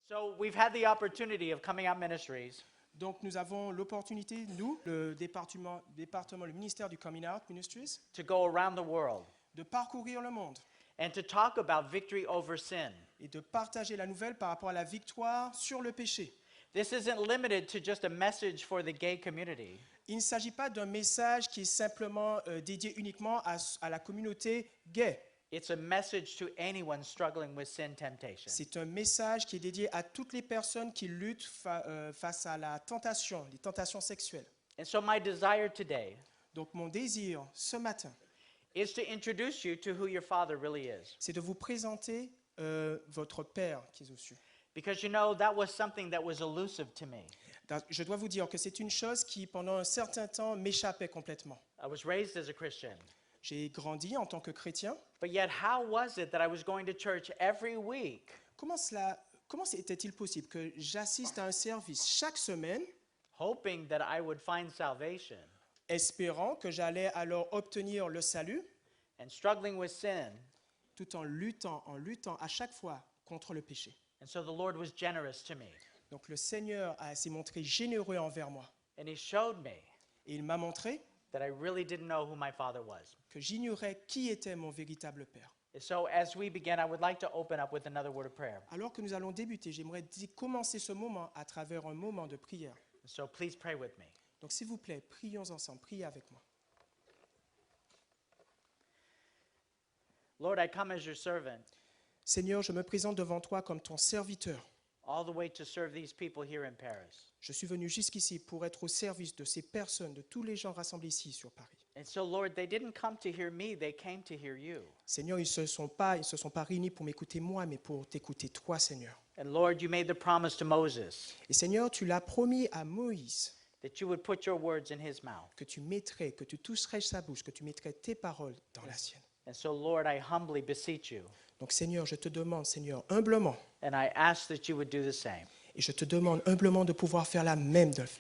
So we've had the opportunity of Coming Out Ministries Donc nous avons l'opportunité, nous, le département, le ministère du Coming Out Ministries, to go around the world de parcourir le monde and to talk about victory over sin. et de partager la nouvelle par rapport à la victoire sur le péché. This isn't limited to just a message for the gay community. Il ne s'agit pas d'un message qui est simplement dédié uniquement à la communauté gay. It's a message to anyone struggling with sin temptation. C'est un message qui est dédié à toutes les personnes qui luttent face à la tentation, les tentations sexuelles. And so my desire today Donc mon désir ce matin, is to introduce you to who your father really is. c'est de vous présenter votre Père qui est aux cieux. Because you know, that was something that was elusive to me. Je dois vous dire que c'est une chose qui, pendant un certain temps, m'échappait complètement. I was raised as a Christian. J'ai grandi en tant que chrétien. But yet, how was it that I was going to church every week, Comment était-il possible que j'assiste à un service chaque semaine, hoping that I would find salvation, espérant que j'allais alors obtenir le salut, and struggling with sin? tout en luttant à chaque fois contre le péché. And so the Lord was generous to me. Donc le Seigneur s'est montré généreux envers moi. And He showed me Et il m'a montré that I really didn't know who my father was. que j'ignorais qui était mon véritable Père. And so as we begin, I would like to open up with another word of prayer. Alors que nous allons débuter, j'aimerais commencer ce moment à travers un moment de prière. So please pray with me. Donc s'il vous plaît, prions ensemble, priez avec moi. Lord, I come as your servant, Seigneur, je me présente devant toi comme ton serviteur. all the way to serve these people here in Paris. Je suis venu jusqu'ici pour être au service de ces personnes, de tous les gens rassemblés ici sur Paris. And so, Lord, they didn't come to hear me, they came to hear you. Seigneur, ils ne se sont pas réunis pour m'écouter moi, mais pour t'écouter toi, Seigneur. And Lord, you made the promise to Moses Et Seigneur, tu l'as promis à Moïse that you would put your words in his mouth. que tu toucherais sa bouche, que tu mettrais tes paroles dans la sienne. And so, Lord, I humbly beseech you, Donc Seigneur, je te demande, Seigneur, humblement, and I ask that you would do the same. et je te demande humblement de pouvoir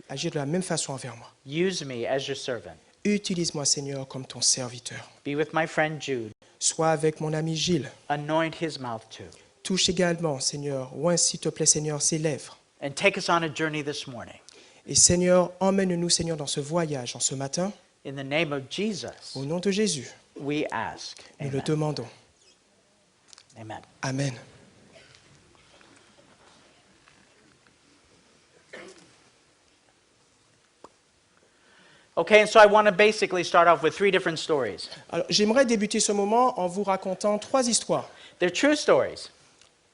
agir de la même façon envers moi. Use me as your servant. Utilise-moi, Seigneur, comme ton serviteur. Be with my friend Jude. Sois avec mon ami Gilles. Anoint his mouth too. Touche également, Seigneur, oint, s'il te plaît, Seigneur, ses lèvres. And take us on a journey this morning. Et Seigneur, emmène-nous, Seigneur, dans ce voyage, en ce matin. In the name of Jesus, Au nom de Jésus, we ask. nous le Amen. demandons. Amen. Amen. Okay, and so I want to basically start off with three different stories. Alors, j'aimerais débuter ce moment en vous racontant trois histoires. They're true stories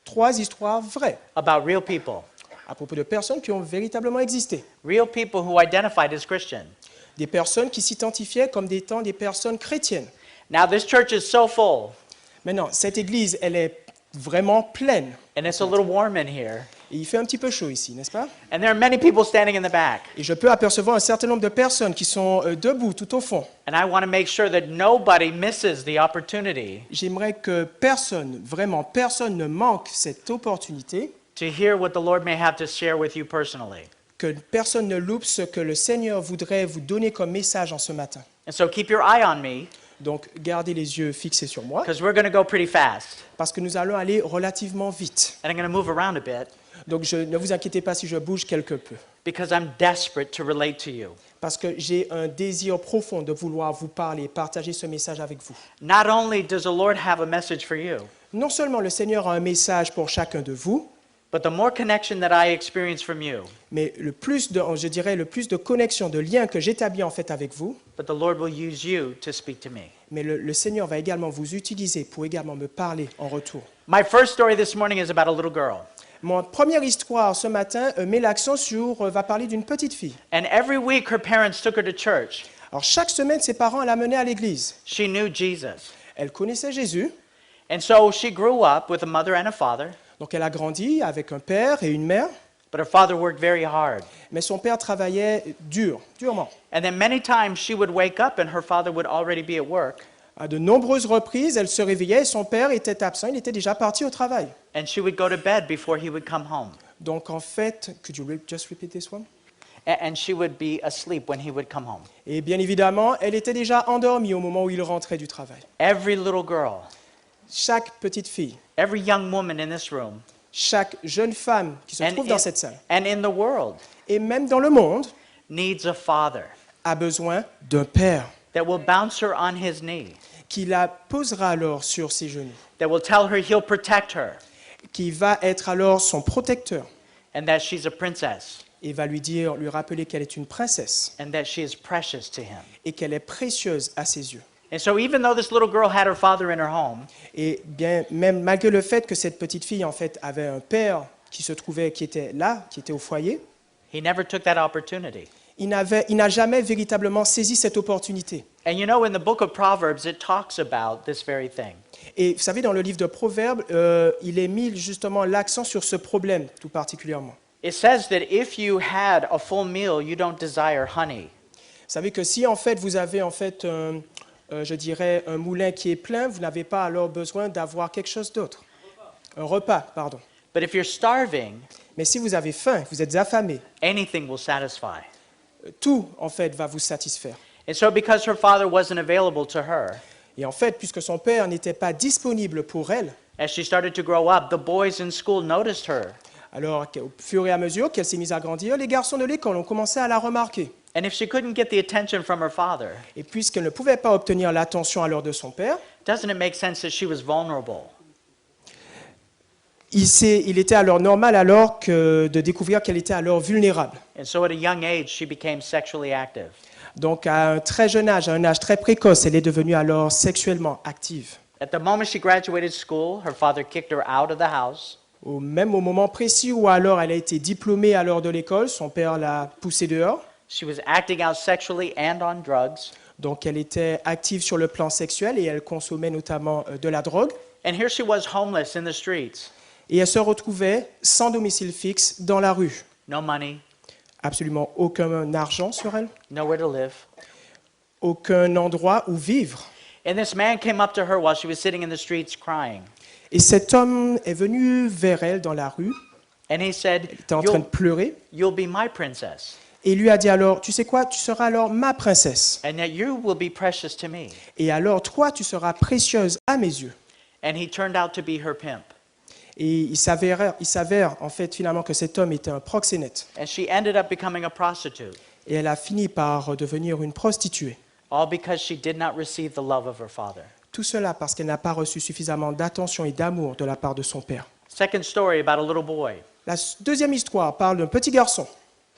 Trois histoires vraies about real people. à propos de personnes qui ont véritablement existé. Real people who identified as Christian. Des personnes qui s'identifiaient comme étant des personnes chrétiennes. Now, this church is so full, Maintenant, cette église, elle est vraiment pleine. and it's a little warm in here. Et il fait un petit peu chaud ici, n'est-ce pas? And there are many people standing in the back. Et je peux apercevoir un certain nombre de personnes qui sont debout tout au fond. And I want to make sure that nobody misses the opportunity J'aimerais que personne, vraiment personne ne manque cette opportunité, to hear what the Lord may have to share with you personally. que personne ne loupe ce que le Seigneur voudrait vous donner comme message en ce matin. And so keep your eye on me, Donc, gardez les yeux fixés sur moi, because we're going to go pretty fast. parce que nous allons aller relativement vite. And I'm going to move around a bit Donc, ne vous inquiétez pas si je bouge quelque peu, because I'm desperate to relate to you. parce que j'ai un désir profond de vouloir vous parler, partager ce message avec vous. Not only does the Lord have a message for you, Non seulement le Seigneur a un message pour chacun de vous, but the more connection that I experience from you, mais le plus de connexion, de lien que j'établis en fait avec vous, but the Lord will use you to speak to me. mais le Seigneur va également vous utiliser pour également me parler en retour. My first story this morning is about a little girl. Mon première histoire ce matin met l'accent va parler d'une petite fille. And every week her parents took her to church. Alors chaque semaine, ses parents la menaient à l'église. She knew Jesus. Elle connaissait Jésus, And so she grew up with a mother and a father, donc elle a grandi avec un père et une mère, but her father worked very hard. mais son père travaillait durement. And then many times she would wake up and her father would already be at work. À de nombreuses reprises, elle se réveillait et son père était absent, il était déjà parti au travail. And she would go to bed before he would come home. Donc en fait, could you just repeat this one? And she would be asleep when he would come home. Et bien évidemment, elle était déjà endormie au moment où il rentrait du travail. Every little girl, Chaque petite fille, every young woman in this room Chaque jeune femme qui se trouve dans cette salle, and in the world et même dans le monde, needs a father a besoin d'un père that will bounce her on his knee, qui la posera alors sur ses genoux, that will tell her he'll protect her, qui va être alors son protecteur and that she's a princess, et va lui rappeler qu'elle est une princesse and that she is precious to him. et qu'elle est précieuse à ses yeux. And so even though this little girl had her father in her home, Et bien, même malgré le fait que cette petite fille en fait avait un père qui était là, qui était au foyer, he never took that opportunity. il n'a jamais véritablement saisi cette opportunité. And you know, in the book of Proverbs, it talks about this very thing. Et vous savez, dans le livre de Proverbes, il est mis justement l'accent sur ce problème tout particulièrement. It says that if you had a full meal, you don't desire honey. Vous savez que si en fait vous avez en fait je dirais un moulin qui est plein, vous n'avez pas alors besoin d'avoir quelque chose d'autre. Un repas, pardon. But if you're starving, Mais si vous avez faim, vous êtes affamé, anything will satisfy. tout en fait va vous satisfaire. And so because her father wasn't available to her, Et en fait, puisque son père n'était pas disponible pour elle, as she started to grow up, the boys in school noticed her. alors au fur et à mesure qu'elle s'est mise à grandir, les garçons de l'école ont commencé à la remarquer. And if she couldn't get the attention from her father, Et puisqu'elle ne pouvait pas obtenir l'attention alors de son père, doesn't it make sense that she was vulnerable? il était alors normal alors de découvrir qu'elle était alors vulnérable. And so at a young age, she became sexually active. Donc à un très jeune âge, à un âge très précoce, elle est devenue alors sexuellement active. At the moment she graduated school, her father kicked her out of the house. Même au moment précis où alors elle a été diplômée alors de l'école, son père l'a poussée dehors. She was acting out sexually and on drugs. Donc elle était active sur le plan sexuel et elle consommait notamment de la drogue. And here she was homeless in the streets. Et elle se retrouvait sans domicile fixe dans la rue. No money, Absolument aucun argent sur elle, nowhere to live. aucun endroit où vivre. And this man came up to her while she was sitting in the streets crying. Et cet homme est venu vers elle dans la rue, And he said, elle était en train de pleurer, you'll be my princess, et il lui a dit alors, tu sais quoi, tu seras alors ma princesse. and that you will be precious to me. Et alors toi, tu seras précieuse à mes yeux. And he turned out to be her pimp. Et il s'avère en fait finalement que cet homme était un proxénète. And she ended up becoming a prostitute, Et elle a fini par devenir une prostituée. all because she did not receive the love of her father. Tout cela parce qu'elle n'a pas reçu suffisamment d'attention et d'amour de la part de son père. Second story about a little boy. La deuxième histoire parle d'un petit garçon.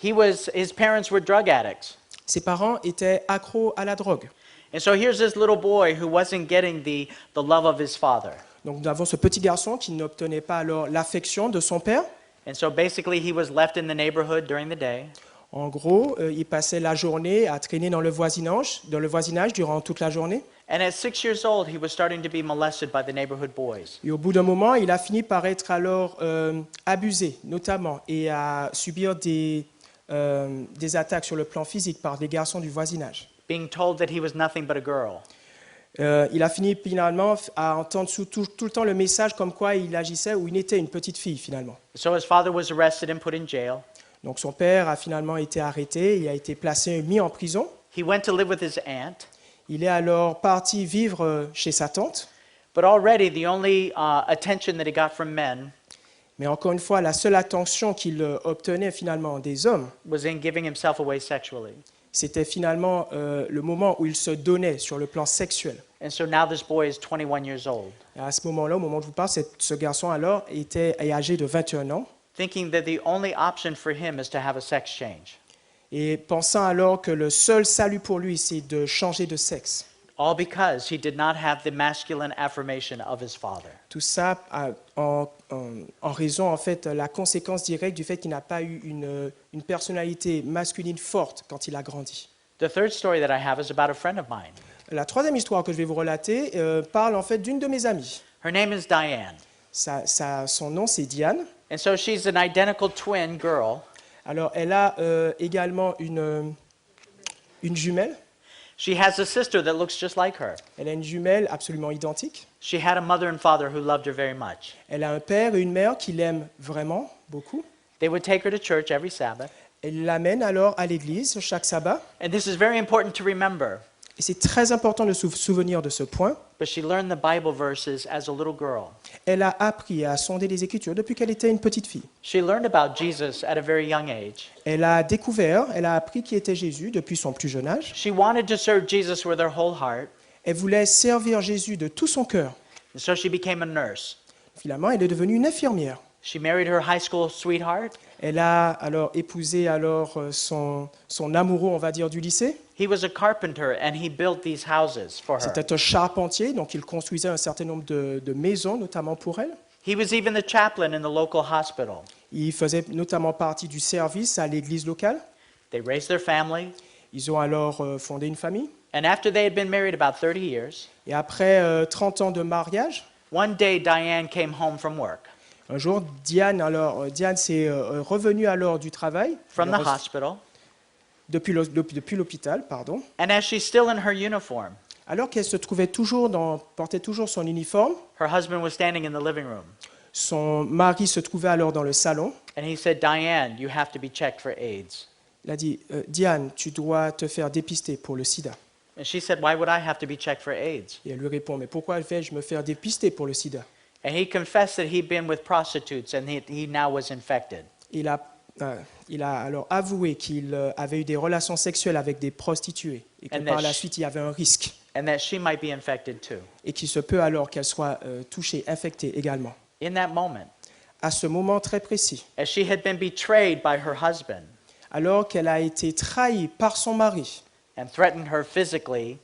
His parents were drug addicts. Ses parents étaient accros à la drogue. And so here's this little boy who wasn't getting the love of his father. Donc nous avons ce petit garçon qui n'obtenait pas alors l'affection de son père. And so basically he was left in the neighborhood during the day. En gros, il passait la journée à traîner dans le voisinage durant toute la journée. And at 6 years old, he was starting to be molested by the neighborhood boys. Et au bout d'un moment, il a fini par être alors abusé, notamment, et à subir des attaques sur le plan physique par des garçons du voisinage. Being told that he was nothing but a girl. Il a fini finalement à entendre tout le temps le message comme quoi il agissait ou il était une petite fille finalement. So his father was arrested and put in jail. Donc son père a finalement été arrêté, il a été mis en prison. He went to live with his aunt. Il est alors parti vivre chez sa tante. But already the only attention that he got from men Mais encore une fois, la seule attention qu'il obtenait finalement des hommes, was in giving himself away sexually. c'était finalement le moment où il se donnait sur le plan sexuel. And so now this boy is 21 years old, Et à ce moment-là, au moment où je vous parle, ce garçon alors est âgé de 21 ans thinking that the only option for him is to have a sex change. et pensant alors que le seul salut pour lui, c'est de changer de sexe. All because he did not have the masculine affirmation of his father. Tout ça en raison, en fait, la conséquence directe du fait qu'il n'a pas eu une personnalité masculine forte quand il a grandi. The third story that I have is about a friend of mine. La troisième histoire que je vais vous relater parle en fait d'une de mes amies. Her name is Diane. Son nom, c'est Diane. And so she's an identical twin girl. Alors, elle a également une jumelle. She has a sister that looks just like her. Elle a une jumelle absolument identique. She had a mother and father who loved her very much. Elle a un père et une mère qui l'aiment vraiment beaucoup. They would take her to church every Sabbath. Elle l'amène alors à l'église chaque sabbat. And this is very important to remember. Et c'est très important de se souvenir de ce point. but she learned the Bible verses as a little girl. Elle a appris à sonder les Écritures depuis qu'elle était une petite fille. She learned about Jesus at a very young age. Elle a découvert, elle a appris qui était Jésus depuis son plus jeune âge. She wanted to serve Jesus with her whole heart, Elle voulait servir Jésus de tout son cœur. and so she became a nurse. Finalement, elle est devenue une infirmière. She married her high school sweetheart. Elle a alors épousé son amoureux, on va dire, du lycée. He was a carpenter, and he built these houses for her. C'était un charpentier, donc il construisait un certain nombre de maisons, notamment pour elle. He was even the chaplain in the local hospital. Il faisait notamment partie du service à l'église locale. They raised their family, Ils ont alors fondé une famille. and after they had been married about 30 years, Et après 30 ans de mariage, one day Diane came home from work, un jour, Diane s'est revenue alors du travail, from the hospital, depuis l'hôpital, pardon, and as she's still in her uniform, alors qu'elle se trouvait portait toujours son uniforme. her husband was standing in the living room, Son mari se trouvait alors dans le salon. and he said, "Diane, you have to be checked for AIDS." Il a dit, Diane, tu dois te faire dépister pour le sida. And she said, "Why would I have to be checked for AIDS?" Et elle lui répond, mais pourquoi vais-je me faire dépister pour le sida? And he confessed that he'd been with prostitutes, and he now was infected. Il a alors avoué qu'il avait eu des relations sexuelles avec des prostituées et que And par that la she- suite il y avait un risque And that she might be infected too. et qu'il se peut alors qu'elle soit touchée, infectée également. In that moment, À ce moment très précis, as she had been betrayed by her husband alors qu'elle a été trahie par son mari, and threatened her physically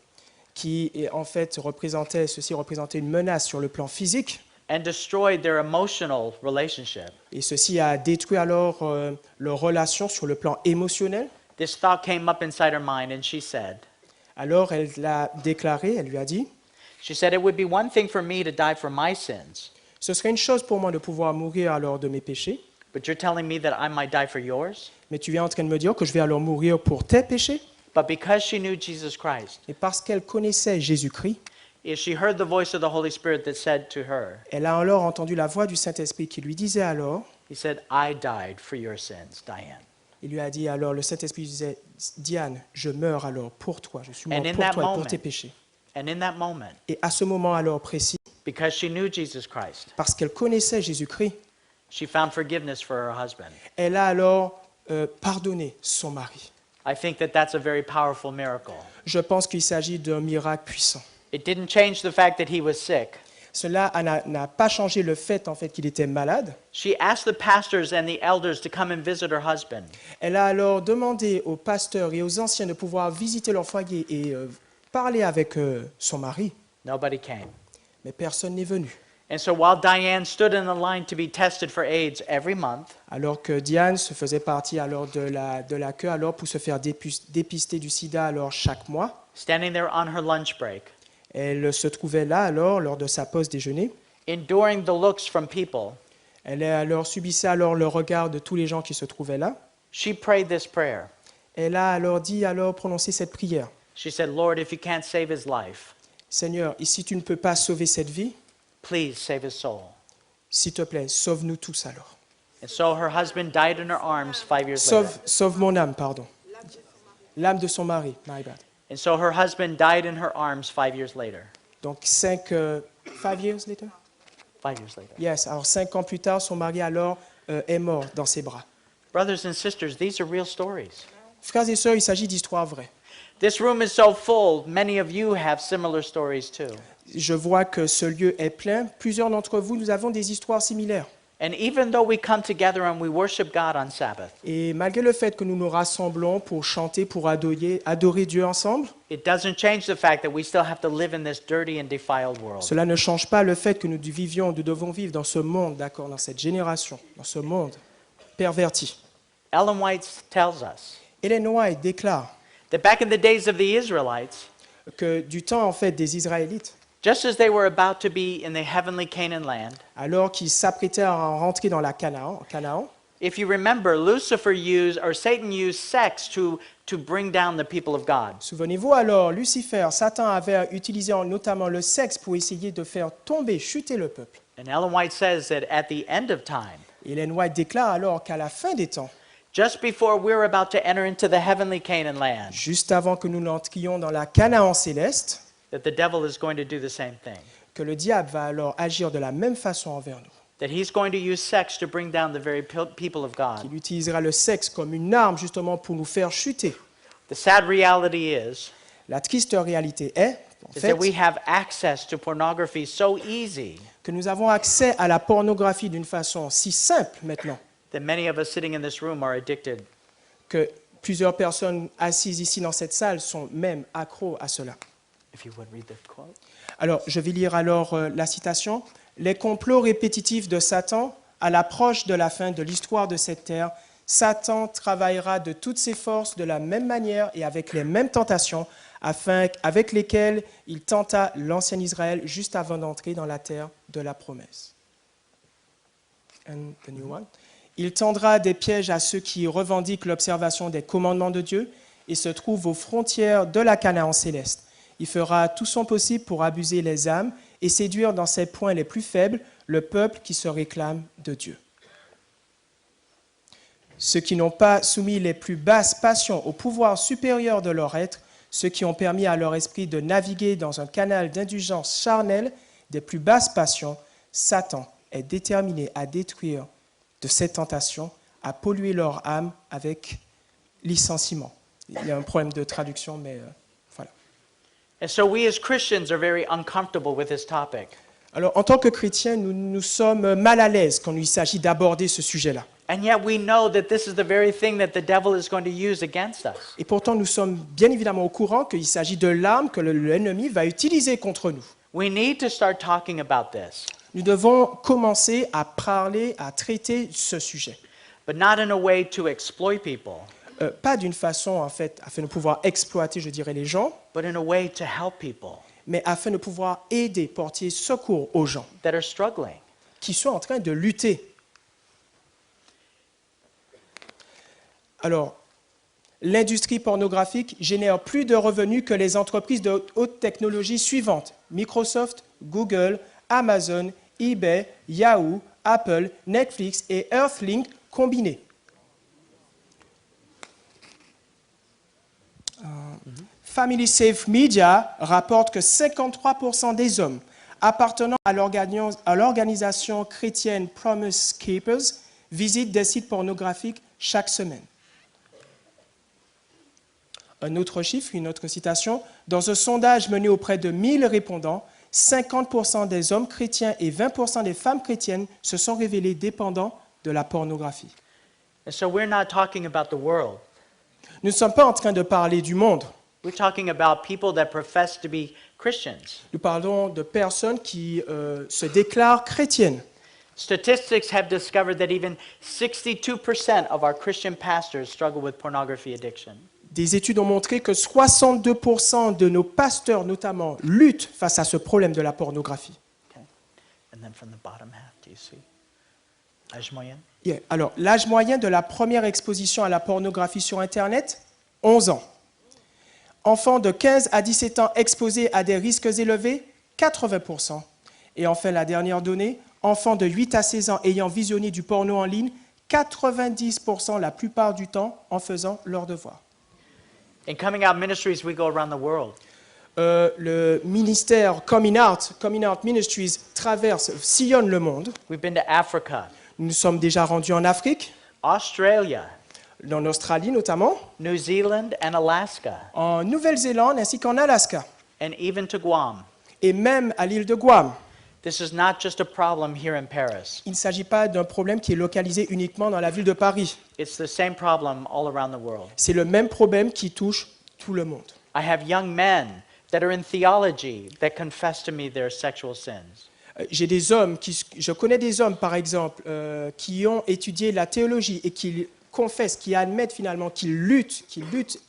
en fait représentait une menace sur le plan physique, and destroyed their emotional relationship, et ceci a détruit alors leur relation sur le plan émotionnel. this thought came up inside her mind, and she said, Alors elle l'a déclaré, elle lui a dit, "It would be one thing for me to die for my sins, ce serait une chose pour moi de pouvoir mourir alors de mes péchés, but you're telling me that I might die for yours?" mais tu es en train de me dire que je vais alors mourir pour tes péchés? But because she knew Jesus Christ, Et parce qu'elle connaissait Jésus-Christ, if she heard the voice of the Holy Spirit that said to her, elle a alors entendu la voix du Saint-Esprit qui lui disait alors, he said, "I died for your sins, Diane." il lui a dit alors, le Saint-Esprit disait, Diane, je meurs alors pour toi, je suis mort And in pour that toi et pour moment- tes péchés. And in that moment, Et à ce moment alors précis, because she knew Jesus Christ, parce qu'elle connaissait Jésus-Christ, she found forgiveness for her husband. elle a alors pardonné son mari. I think that that's a very powerful miracle. Je pense qu'il s'agit d'un miracle puissant. It didn't change the fact that he was sick. Cela n'a pas changé le fait en fait qu'il était malade. She asked the pastors and the elders to come and visit her husband. Elle a alors demandé aux pasteurs et aux anciens de pouvoir visiter leur foyer et parler avec son mari, Nobody came. mais personne n'est venu. And so while Diane stood in the line to be tested for AIDS every month, Alors que Diane se faisait partie alors de la queue alors pour se faire dépister du sida alors chaque mois, standing there on her lunch break, elle se trouvait là alors lors de sa pause déjeuner. enduring the looks from people, Elle subissait alors le regard de tous les gens qui se trouvaient là. she prayed this prayer. Elle a alors prononcé cette prière. She said, "Lord, if you can't save his life, Seigneur, et si tu ne peux pas sauver cette vie, please save his soul." s'il te plaît, sauve-nous tous alors. And so her husband died in her arms 5 years later. Sauve mon âme, pardon. L'âme de son mari, my bad. And so her husband died in her arms 5 years later. Donc 5 years later? 5 years later. Yes, alors 5 ans plus tard, son mari alors est mort dans ses bras. Brothers and sisters, these are real stories. Frères et sœurs, il s'agit d'histoires vraies. This room is so full, many of you have similar stories too. Je vois que ce lieu est plein. Plusieurs d'entre vous, nous avons des histoires similaires. And even though we come together and we worship God on Sabbath, Et malgré le fait que nous nous rassemblons pour chanter, pour adorer Dieu ensemble, it doesn't change the fact that we still have to live in this dirty and defiled world. cela ne change pas le fait que nous devons vivre dans ce monde, d'accord, dans cette génération, dans ce monde perverti. Ellen White tells us Ellen White déclare that back in the days of the Israelites, que du temps en fait des Israélites, just as they were about to be in the heavenly Canaan land, alors qu'ils s'apprêtaient à rentrer dans la Canaan, if you remember, Satan used sex to bring down the people of God. souvenez-vous alors, Lucifer, Satan avait utilisé notamment le sexe pour essayer de faire tomber, chuter le peuple. And Ellen White says that at the end of time, Et Ellen White déclare alors qu'à la fin des temps, just before we're about to enter into the heavenly Canaan land, juste avant que nous n'entrions dans la Canaan céleste, that the devil is going to do the same thing. que le diable va alors agir de la même façon envers nous. That he's going to use sex to bring down the very people of God. Qu'il utilisera le sexe comme une arme justement pour nous faire chuter. The sad reality is La triste réalité est, en fait, that we have access to pornography so easy que nous avons accès à la pornographie d'une façon si simple maintenant that many of us sitting in this room are addicted. que plusieurs personnes assises ici dans cette salle sont même accros à cela. If you would read the quote. Alors, je vais lire alors la citation. « Les complots répétitifs de Satan à l'approche de la fin de l'histoire de cette terre, Satan travaillera de toutes ses forces de la même manière et avec les mêmes tentations avec lesquelles il tenta l'ancien Israël juste avant d'entrer dans la terre de la promesse. » And the new one. Il tendra des pièges à ceux qui revendiquent l'observation des commandements de Dieu et se trouvent aux frontières de la Canaan céleste. Il fera tout son possible pour abuser les âmes et séduire dans ses points les plus faibles le peuple qui se réclame de Dieu. Ceux qui n'ont pas soumis les plus basses passions au pouvoir supérieur de leur être, ceux qui ont permis à leur esprit de naviguer dans un canal d'indulgence charnelle des plus basses passions, Satan est déterminé à détruire de ces tentations, à polluer leur âme avec licenciement. Il y a un problème de traduction, mais voilà. And so we as Christians are very uncomfortable with this topic. Alors, en tant que chrétiens, nous sommes mal à l'aise quand il s'agit d'aborder ce sujet-là. And yet we know that this is the very thing that the devil is going to use against us. Et pourtant, nous sommes bien évidemment au courant qu'il s'agit de l'arme que l'ennemi va utiliser contre nous. We need to start talking about this, Nous devons commencer à parler, à traiter ce sujet. but not in a way to exploit people, Pas d'une façon, en fait, afin de pouvoir exploiter, je dirais, les gens, but in a way to help people mais afin de pouvoir aider, porter secours aux gens that are struggling. qui sont en train de lutter. Alors, l'industrie pornographique génère plus de revenus que les entreprises de haute technologie suivantes: Microsoft, Google, Amazon, eBay, Yahoo, Apple, Netflix et Earthlink combinés. Family Safe Media rapporte que 53% des hommes appartenant à l'organisation chrétienne Promise Keepers visitent des sites pornographiques chaque semaine. Un autre chiffre, une autre citation, dans un sondage mené auprès de 1000 répondants, 50% des hommes chrétiens et 20% des femmes chrétiennes se sont révélés dépendants de la pornographie. And so we're not talking about the world. Nous ne sommes pas en train de parler du monde. We're talking about people that profess to be Christians. Nous parlons de personnes qui se déclarent chrétiennes. Statistics have discovered that even 62% of our Christian pastors struggle with pornography addiction. Des études ont montré que 62% de nos pasteurs, notamment, luttent face à ce problème de la pornographie. Okay. And then from the bottom half, do you see? Âge moyen? Yeah. Alors, l'âge moyen de la première exposition à la pornographie sur Internet, 11 ans. Enfants de 15 à 17 ans exposés à des risques élevés, 80%. Et enfin, la dernière donnée, enfants de 8 à 16 ans ayant visionné du porno en ligne, 90% la plupart du temps en faisant leurs devoirs. In Coming Out Ministries, we go around the world. Le ministère Coming Out Ministries sillonne le monde. We've been to Africa, Nous sommes déjà rendus en Afrique, Australia, en Australie notamment, New Zealand, and Alaska, en Nouvelle-Zélande ainsi qu'en Alaska, and even to Guam. et même à l'île de Guam. This is not just a problem here in Paris. Il ne s'agit pas d'un problème qui est localisé uniquement dans la ville de Paris. It's the same problem all around the world. C'est le même problème qui touche tout le monde. I have young men that are in theology that confess to me their sexual sins. Je connais des hommes, par exemple, qui ont étudié la théologie et qui confessent, qui admettent finalement qu'ils luttent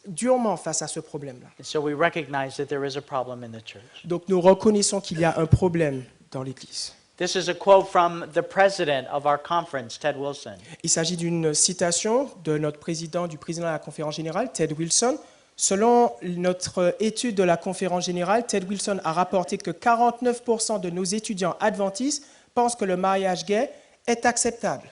durement face à ce problème-là. And so we recognize that there is a problem in the church. Donc nous reconnaissons qu'il y a un problème dans l'Église. This is a quote from the president of our conference, Ted Wilson. Il s'agit d'une citation de du président de la Conférence générale, Ted Wilson. Selon notre étude de la Conférence générale, Ted Wilson a rapporté que 49% de nos étudiants adventistes pensent que le mariage gay est acceptable.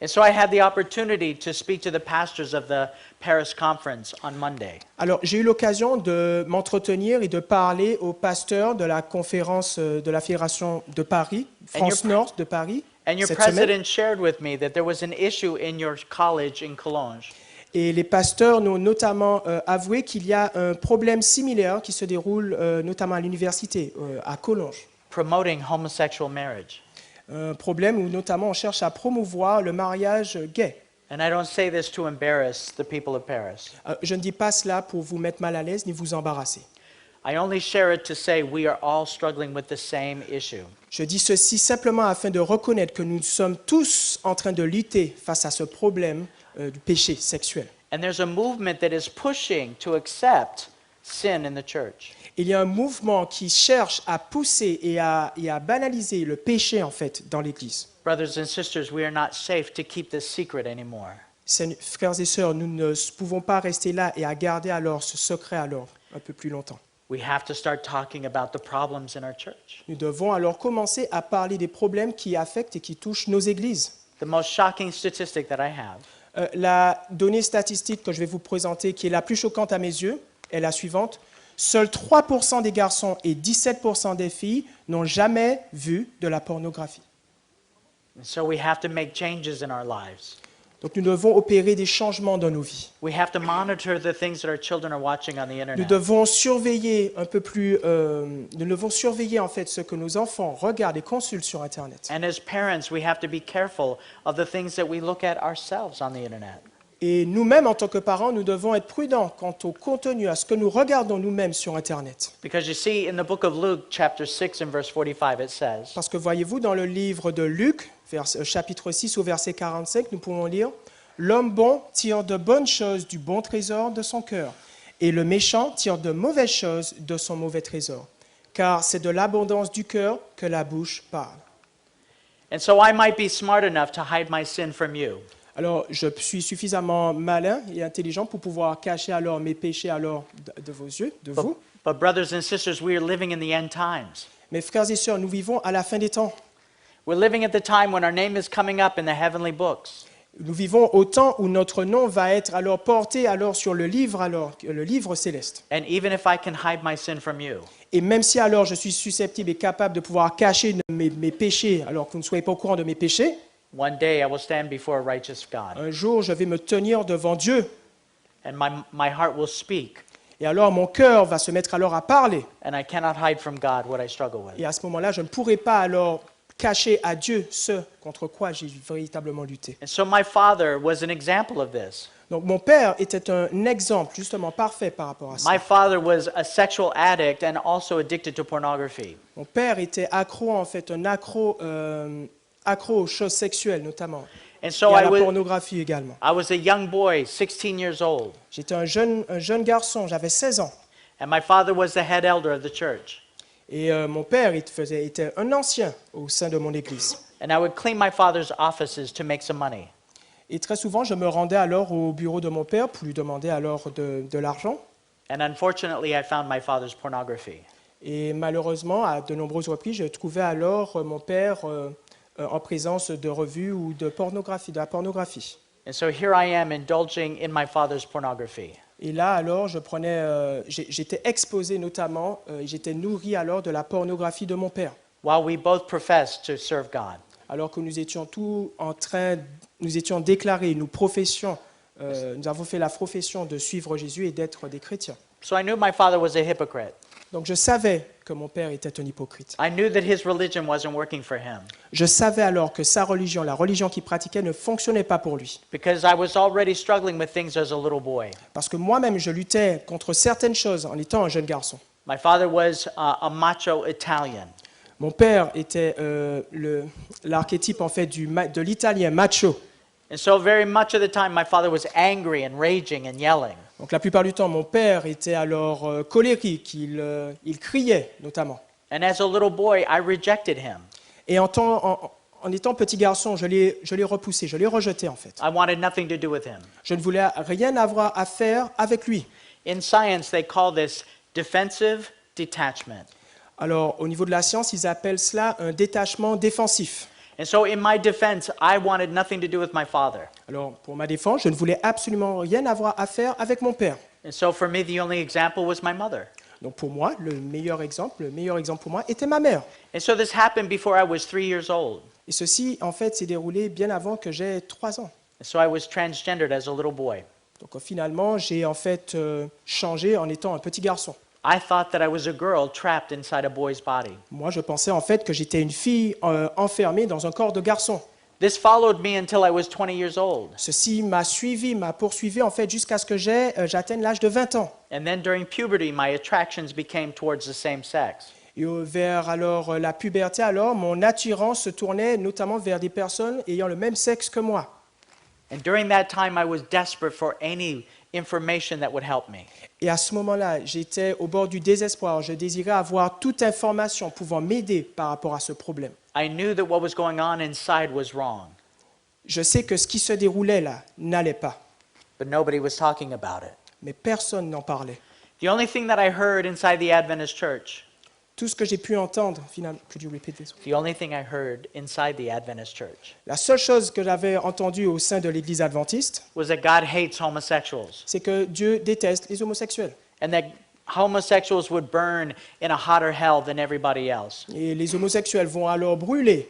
And so I had the opportunity to speak to the pastors of the Paris conference on Monday. Alors, j'ai eu l'occasion de m'entretenir et de parler aux pasteurs de la conférence de la Fédération de Paris, France Nord de Paris, And your cette semaine. president shared with me that there was an issue in your college in Cologne. Et les pasteurs nous ont notamment avoué qu'il y a un problème similaire qui se déroule notamment à l'université, à Collonges. Promoting homosexual marriage. Un problème où notamment on cherche à promouvoir le mariage gay. And I don't say this to embarrass the people of Paris. Je ne dis pas cela pour vous mettre mal à l'aise ni vous embarrasser. I only share it to say we are all struggling with the same issue. Je dis ceci simplement afin de reconnaître que nous sommes tous en train de lutter face à ce problème du péché sexuel. And there's a movement that is pushing to accept sin in the church. Il y a un mouvement qui cherche à pousser et à banaliser le péché en fait dans l'Église. Brothers and sisters, we are not safe to keep this secret anymore. Frères et sœurs, nous ne pouvons pas rester là et à garder alors ce secret alors un peu plus longtemps. We have to start talking about the problems in our church. Nous devons alors commencer à parler des problèmes qui affectent et qui touchent nos églises. The most shocking statistic that I have La donnée statistique que je vais vous présenter, qui est la plus choquante à mes yeux, est la suivante. Seuls 3% des garçons et 17% des filles n'ont jamais vu de la pornographie. And so we have to make changes in our lives. Donc nous devons opérer des changements dans nos vies. We have to monitor the things that our children are watching on the Nous internet. devons surveiller un peu plus, nous devons surveiller en fait ce que nos enfants regardent et consultent sur Internet. And as parents, we have to be careful of the things that we look at ourselves on the internet. Et nous-mêmes, en tant que parents, nous devons être prudents quant au contenu, à ce que nous regardons nous-mêmes sur Internet. Because you see, in the book of Luke, chapter 6 and verse 45, it says, Parce que voyez-vous, dans le livre de Luc, chapitre 6 au verset 45, nous pouvons lire « L'homme bon tire de bonnes choses du bon trésor de son cœur, et le méchant tire de mauvaises choses de son mauvais trésor. Car c'est de l'abondance du cœur que la bouche parle. » And so I might be smart enough to hide my sin from you. Alors, je suis suffisamment malin et intelligent pour pouvoir cacher alors mes péchés alors de vos yeux, de vous. But brothers and sisters, we are living in the end times. Mes frères et sœurs, nous vivons à la fin des temps. We're living at the time when our name is coming up in the heavenly books. Nous vivons au temps où notre nom va être alors porté alors sur le livre céleste. And even if I can hide my sin from you, Et même si alors je suis susceptible et capable de pouvoir cacher mes péchés alors que vous ne soyez pas au courant de mes péchés, one day I will stand before a righteous God. un jour je vais me tenir devant Dieu And my heart will speak. et alors mon cœur va se mettre alors à parler. And I cannot hide from God what I struggle with. Et à ce moment-là, je ne pourrai pas alors cacher à Dieu ce contre quoi j'ai véritablement lutté. And so my father was an example of this. Donc mon père était un exemple justement parfait par rapport à ça. My father was a sexual addict and also addicted to pornography. Mon père était accro en fait, accro aux choses sexuelles notamment. And so Et à I la pornographie également. was a young boy, 16 years old, J'étais un jeune garçon, j'avais 16 ans. and my father was the head elder of the church. Et mon père était un ancien au sein de mon église. And I would clean my father's offices to make some money. Et très souvent, je me rendais alors au bureau de mon père pour lui demander alors de l'argent. And unfortunately, I found my father's pornography. Et malheureusement, à de nombreuses reprises, je trouvais alors mon père en présence de revues ou de pornographie, de la pornographie. And so here I am indulging in my father's pornography. Et là, alors, j'étais exposé notamment, j'étais nourri alors de la pornographie de mon père, While we both professed to serve God. alors que nous étions nous étions déclarés, nous avons fait la profession de suivre Jésus et d'être des chrétiens. So I knew my father was a hypocrite. Donc je savais que mon père était un hypocrite. I knew that his religion wasn't working for him Je savais alors que sa religion, la religion qu'il pratiquait, ne fonctionnait pas pour lui. because I was already struggling with things as a little boy. Parce que moi-même, je luttais contre certaines choses en étant un jeune garçon. My father was a macho Italian. Mon père était l'archétype en fait de l'italien macho. And so very much of the time, my father was angry and raging and yelling. Donc la plupart du temps, mon père était alors colérique, il criait notamment. And as a little boy, I rejected him. Et en étant petit garçon, je l'ai repoussé, je l'ai rejeté en fait. I wanted nothing to do with him. Je ne voulais rien avoir à faire avec lui. In science, they call this defensive detachment. Alors au niveau de la science, ils appellent cela un détachement défensif. And so in my defense, I wanted nothing to do with my father. Alors, pour ma défense, je ne voulais absolument rien avoir à faire avec mon père. And so for me, the only example was my mother. Donc pour moi, le meilleur exemple pour moi était ma mère. And so this happened before I was 3 years old. Et ceci, en fait, s'est déroulé bien avant que j'aie 3 ans. And so I was transgendered as a little boy. Donc finalement, j'ai en fait changé en étant un petit garçon. I thought that I was a girl trapped inside a boy's body. Moi, je pensais en fait que j'étais une fille enfermée dans un corps de garçon. This followed me until I was 20 years old. Ceci m'a poursuivi en fait jusqu'à ce que j'atteigne l'âge de 20 ans. And then during puberty, my attractions became towards the same sex. Et vers alors la puberté, alors mon attirance se tournait notamment vers des personnes ayant le même sexe que moi. And during that time, I was desperate for any information that would help me. Et à ce moment-là, j'étais au bord du désespoir. Je désirais avoir toute information pouvant m'aider par rapport à ce problème. I knew that what was going on inside was wrong, Je sais que ce qui se déroulait là n'allait pas, but nobody was talking about it. mais personne n'en parlait. The only thing that I heard inside the Adventist church, Tout ce que j'ai pu entendre, finalement, could you repeat this? the only thing I heard inside the Adventist church La seule chose que j'avais entendue au sein de l'Église adventiste, was that God hates homosexuals c'est que Dieu déteste les homosexuels. and that homosexuals would burn in a hotter hell than everybody else. Et les homosexuels vont alors brûler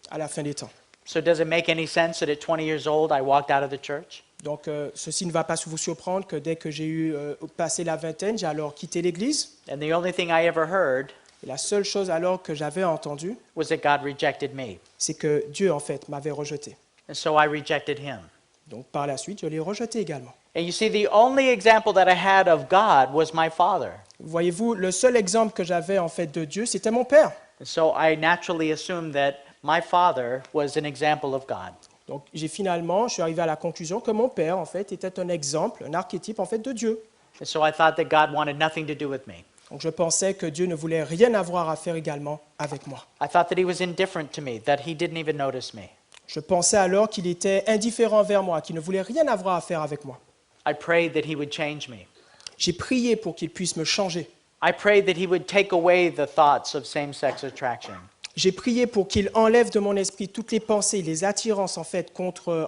à la fin des temps. So does it make any sense that at 20 years old I walked out of the church? Donc, ceci ne va pas vous surprendre que dès que j'ai eu passé la vingtaine, j'ai alors quitté l'Église. And the only thing I ever heard Et la seule chose alors que j'avais entendue, was that God rejected me. c'est que Dieu, en fait, m'avait rejeté. And so I rejected him. Donc, par la suite, je l'ai rejeté également. And you see, the only example that I had of God was my father. Voyez-vous, le seul exemple que j'avais, en fait, de Dieu, c'était mon père. And so I naturally assumed that my father was an example of God. Donc, je suis arrivé à la conclusion que mon père, en fait, était un exemple, un archétype, en fait, de Dieu. And so I thought that God wanted nothing to do with me. Donc, je pensais que Dieu ne voulait rien avoir à faire également avec moi. I thought that he was indifferent to me, that he didn't even notice me. Je pensais alors qu'il était indifférent vers moi, qu'il ne voulait rien avoir à faire avec moi. I prayed that he would change me. J'ai prié pour qu'il puisse me changer. I prayed that he would take away the thoughts of same-sex attraction. J'ai prié pour qu'il enlève de mon esprit toutes les pensées, les attirances en fait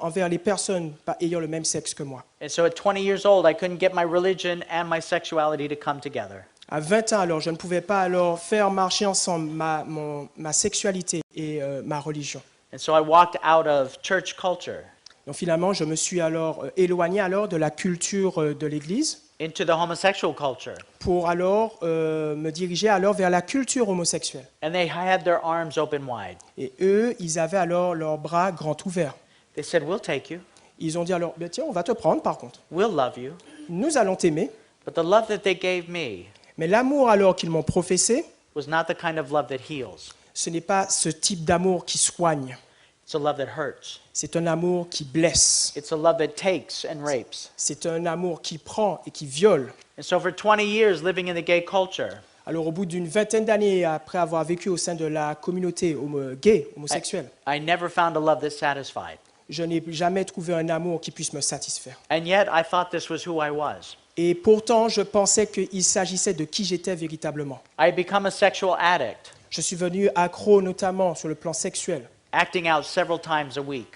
envers les personnes ayant le même sexe que moi. And so at 20 years old, I couldn't get my religion and my sexuality to come together. À 20 ans, alors, je ne pouvais pas alors faire marcher ensemble ma sexualité et ma religion. And so I walked out of church culture Donc finalement, je me suis alors éloigné alors de la culture de l'Église into the homosexual culture. pour alors me diriger alors vers la culture homosexuelle. And they had their arms open wide. Et eux, ils avaient alors leurs bras grands ouverts. They said, "We'll take you. Ils ont dit alors, ben, tiens, on va te prendre par contre. We'll love you." Nous allons t'aimer. But the love that they gave me Mais l'amour alors qu'ils m'ont professé, was not the kind of love that heals. ce n'est pas ce type d'amour qui soigne. It's a love that hurts. C'est un amour qui blesse. It's a love that takes and rapes. C'est un amour qui prend et qui viole. And so for 20 years living in the gay culture, Alors au bout d'une vingtaine d'années, après avoir vécu au sein de la communauté gay, homosexuelle, I never found a love that satisfied. je n'ai jamais trouvé un amour qui puisse me satisfaire. And yet I thought this was who I was. Et pourtant, je pensais qu'il s'agissait de qui j'étais véritablement. I had become a sexual addict, Je suis devenu accro notamment sur le plan sexuel. acting out several times a week,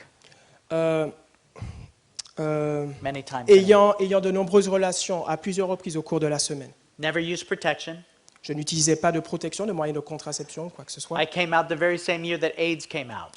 Euh, many times a week. ayant de nombreuses relations à plusieurs reprises au cours de la semaine. Never used protection. Je n'utilisais pas de protection, de moyens de contraception, quoi que ce soit. I came out the very same year that AIDS came out.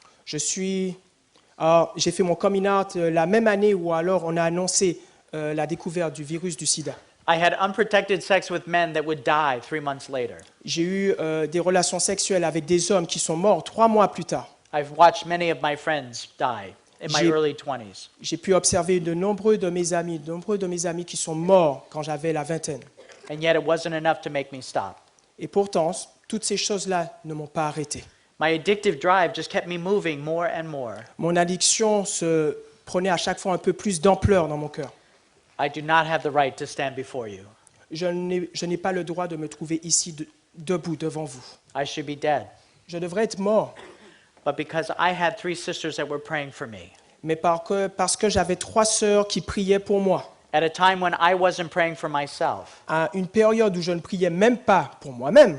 J'ai fait mon coming out la même année où alors on a annoncé la découverte du virus du sida. I had unprotected sex with men that would die 3 months later. J'ai eu des relations sexuelles avec des hommes qui sont morts 3 mois plus tard. I've watched many of my friends die in my J'ai- early 20s. J'ai pu observer de nombreux de mes amis qui sont morts quand j'avais la vingtaine. And yet it wasn't enough to make me stop. Et pourtant, toutes ces choses-là ne m'ont pas arrêté. My addictive drive just kept me moving more and more. Mon addiction se prenait à chaque fois un peu plus d'ampleur dans mon cœur. I do not have the right to stand before you. Je n'ai pas le droit de me trouver ici debout devant vous. I should be dead. Je devrais être mort. But because I had 3 sisters that were praying for me, Mais parce que j'avais 3 sœurs qui priaient pour moi, at a time when I wasn't praying for myself, à une période où je ne priais même pas pour moi-même,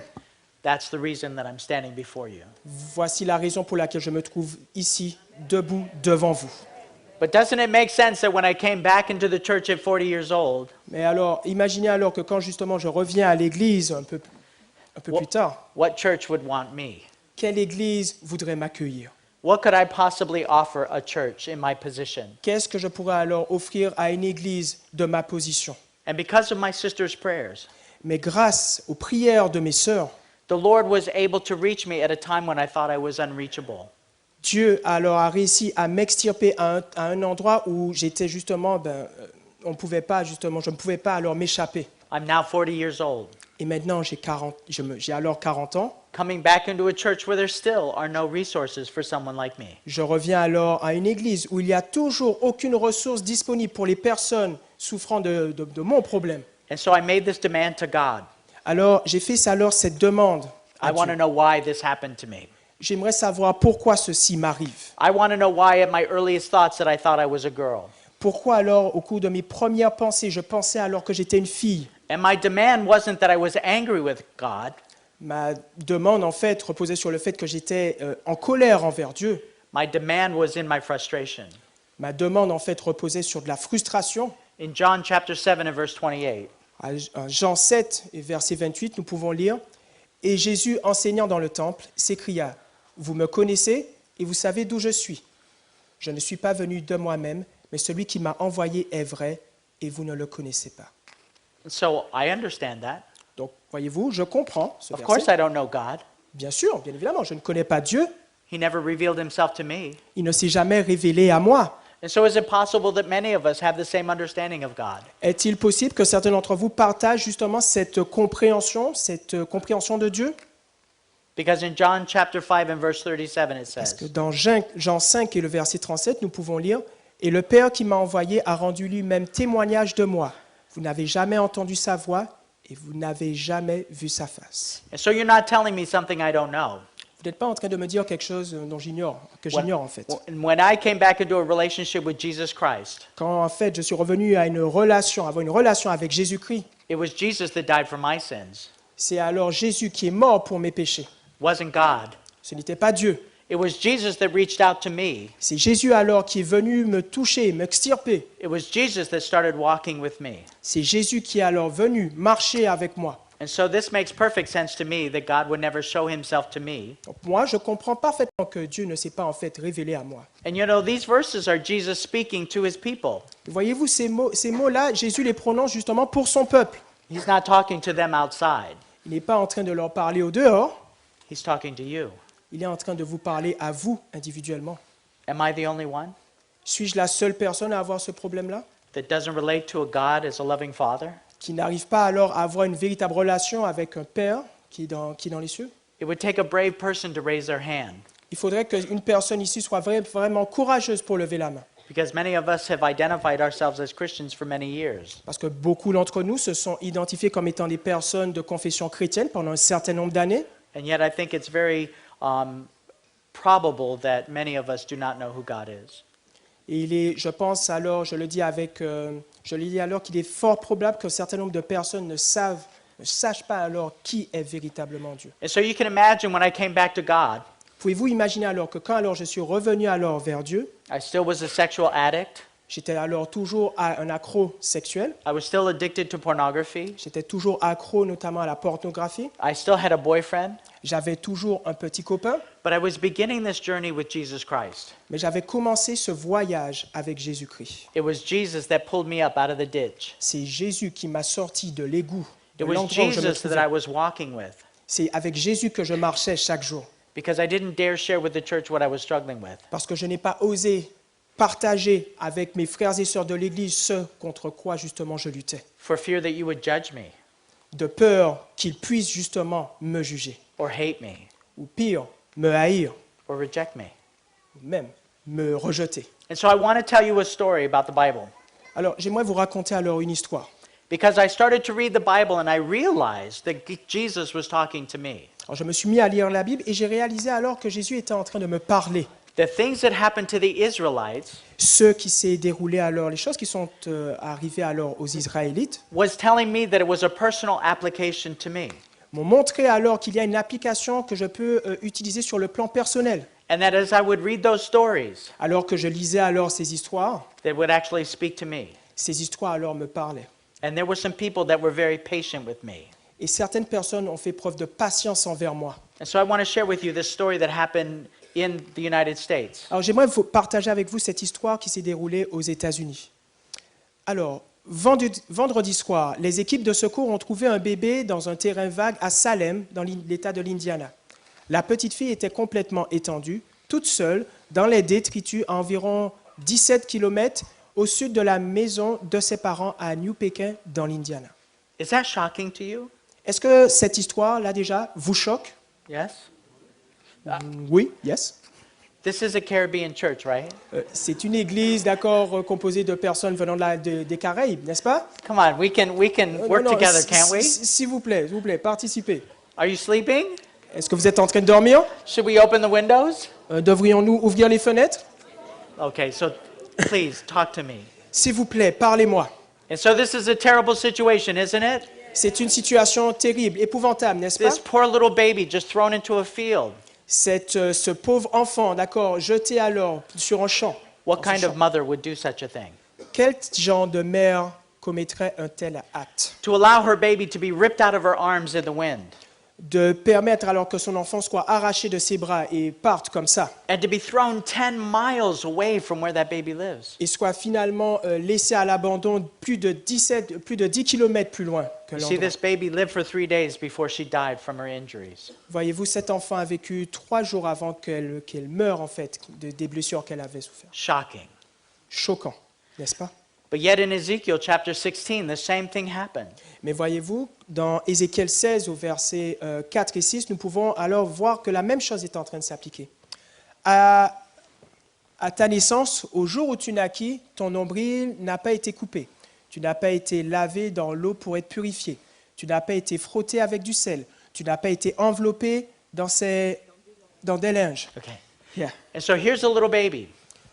That's the reason that I'm standing before you. Voici la raison pour laquelle je me trouve ici, debout devant vous. But doesn't it make sense that when I came back into the church at 40 years old, Mais alors, imaginez alors que quand justement je reviens à l'église un peu plus tard, what church would want me? quelle église voudrait m'accueillir? What could I possibly offer a church in my position? Qu'est-ce que je pourrais alors offrir à une église de ma position? And because of my sister's prayers, Mais grâce aux prières de mes sœurs, the Lord was able to reach me at a time when I thought I was unreachable. Dieu alors a réussi à m'extirper à un endroit où j'étais justement, je ne pouvais pas alors m'échapper. I'm now 40 years old. Et maintenant j'ai alors 40 ans. Coming back into a church where there still are no resources for someone like me. Je reviens alors à une église où il n'y a toujours aucune ressource disponible pour les personnes souffrant de mon problème. And so I made this demand to God. Alors j'ai fait alors cette demande à I want to Dieu. know why this happened to me. J'aimerais savoir pourquoi ceci m'arrive. I want to know why at my earliest thoughts that I thought I was a girl. Pourquoi alors, au cours de mes premières pensées, je pensais alors que j'étais une fille? And my demand wasn't that I was angry with God. Ma demande, en fait, reposait sur le fait que j'étais en colère envers Dieu. My demand was in my frustration. Ma demande, en fait, reposait sur de la frustration. In John chapter 7 and verse 28, À Jean 7, et verset 28, nous pouvons lire « Et Jésus, enseignant dans le temple, s'écria, « Vous me connaissez et vous savez d'où je suis. Je ne suis pas venu de moi-même, mais celui qui m'a envoyé est vrai, et vous ne le connaissez pas. so I understand that. » Donc, voyez-vous, je comprends ce Of course verset. I don't know God. Bien sûr, bien évidemment, je ne connais pas Dieu. He never revealed himself to me. Il ne s'est jamais révélé à moi. And so is it possible that many of us have the same understanding of God? Est-il possible que certains d'entre vous partagent justement cette compréhension de Dieu? Because in John chapter 5 and verse 37 it Parce que says, dans Jean 5 et le verset 37, nous pouvons lire « Et le Père qui m'a envoyé a rendu lui-même témoignage de moi. Vous n'avez jamais entendu sa voix et vous n'avez jamais vu sa face. and so you're not telling me something I don't know. » Vous n'êtes pas en train de me dire quelque chose que j'ignore en fait. When I came back into a relationship with Jesus Christ, Quand en fait je suis revenu à avoir une relation avec Jésus-Christ, it was Jesus that died for my sins. c'est alors Jésus qui est mort pour mes péchés. It wasn't God. Ce n'était pas Dieu. It was Jesus that reached out to me. C'est Jésus alors qui est venu me toucher, m'extirper. It was Jesus that started walking with me. C'est Jésus qui est alors venu marcher avec moi. And so this makes perfect sense to me that God would never show himself to me. Donc moi, je comprends parfaitement que Dieu ne s'est pas en fait révélé à moi. And you know, these verses are Jesus speaking to his people. Voyez-vous, ces mots-là, Jésus les prononce justement pour son peuple. He's not talking to them outside. Il n'est pas en train de leur parler au dehors, He's talking to you. il est en train de vous parler à vous individuellement. Am I the only one Suis-je la seule personne à avoir ce problème-là, that doesn't relate to a God as a loving father? qui n'arrive pas alors à avoir une véritable relation avec un Père qui est dans les cieux? It would take a brave person to raise their hand, Il faudrait qu'une personne ici soit vraiment courageuse pour lever la main. because many of us have identified ourselves as Christians for many years. Parce que beaucoup d'entre nous se sont identifiés comme étant des personnes de confession chrétienne pendant un certain nombre d'années. And yet I think it's very probable that many of us do not know who God is. Et je pense alors, je le dis alors qu'il est fort probable qu'un certain nombre de personnes ne sachent pas alors qui est véritablement Dieu. And so you can imagine when I came back to God, Pouvez-vous imaginer alors que quand alors je suis revenu alors vers Dieu, I still was a sexual addict. j'étais alors toujours un accro sexuel, I was still addicted to pornography. j'étais toujours accro notamment à la pornographie, I still had a boyfriend. j'avais toujours un petit copain, But I was beginning this journey with Jesus Christ. mais j'avais commencé ce voyage avec Jésus-Christ. It was Jesus that pulled me up out of the ditch. C'est Jésus qui m'a sorti de l'égout, de It was l'endroit où je me Jesus that I trouvais. was walking with, C'est avec Jésus que je marchais chaque jour, because I didn't dare share with the church what I was struggling with. parce que je n'ai pas osé partager avec mes frères et sœurs de l'Église ce contre quoi justement je luttais, For fear that you would judge me de peur qu'ils puissent justement me juger, or hate me ou pire, me haïr, or reject me. ou même me rejeter. And so I want to tell you a story about the Bible. Alors j'aimerais vous raconter alors une histoire. Because I started to read the Bible and I realized that Jesus was talking to me. Alors, je me suis mis à lire la Bible et j'ai réalisé alors que Jésus était en train de me parler. The things that happened to the Israelites Ce qui s'est déroulé alors, les choses qui sont arrivées alors aux Israélites, was telling me that it was a personal application to me. m'ont montré alors qu'il y a une application que je peux utiliser sur le plan personnel. And that as I would read those stories, Alors que je lisais alors ces histoires, they would actually speak to me. ces histoires alors me parlaient. And there were some people that were very patient with me. Et certaines personnes ont fait preuve de patience envers moi. And so I want to share with you this story that happened in the United States. Alors j'aimerais partager avec vous cette histoire qui s'est déroulée aux États-Unis. Alors, vendredi soir, les équipes de secours ont trouvé un bébé dans un terrain vague à Salem, dans l'État de l'Indiana. La petite fille était complètement étendue, toute seule, dans les détritus à environ 17 km au sud de la maison de ses parents à New Pekin, dans l'Indiana. Is that shocking to you? Est-ce que cette histoire-là déjà vous choque? Yes? Oui, yes. This is a Caribbean church, right? C'est une église, d'accord, composée de personnes venant des Caraïbes, n'est-ce pas? Come on, we can work Non, together, can't we? s'il vous plaît, participez. Are you sleeping? Est-ce que vous êtes en train de dormir? Should we open the windows? Devrions-nous ouvrir les fenêtres? Okay, so please talk to me. S'il vous plaît, parlez-moi. And so this is a terrible situation, isn't it? C'est une situation terrible, épouvantable, n'est-ce pas? This poor little baby just thrown into a field. Ce pauvre enfant, d'accord, jeté alors sur un champ. What dans ce kind of champ. mother would do such a thing? Quel genre de mère commettrait un tel acte? To allow her baby to be ripped out of her arms in the wind De permettre alors que son enfant soit arraché de ses bras et parte comme ça, and to be thrown 10 miles away from where that baby lives. et soit finalement laissé à l'abandon plus de 10 kilomètres plus loin que You see, l'endroit. this baby lived for 3 days before she died from her injuries. Voyez-vous, cet enfant a vécu 3 jours avant qu'elle meure, en fait, des blessures qu'elle avait souffert. Shocking. Choquant, n'est-ce pas? But yet in Ezekiel chapter 16, the same thing happened. Mais voyez-vous, dans Ézéchiel 16, au verset 4 et 6, nous pouvons alors voir que la même chose est en train de s'appliquer. À ta naissance, au jour où tu naquis, ton nombril n'a pas été coupé. Tu n'as pas été lavé dans l'eau pour être purifié. Tu n'as pas été frotté avec du sel. Tu n'as pas été enveloppé dans des linges. Okay. Yeah. And so here's a little baby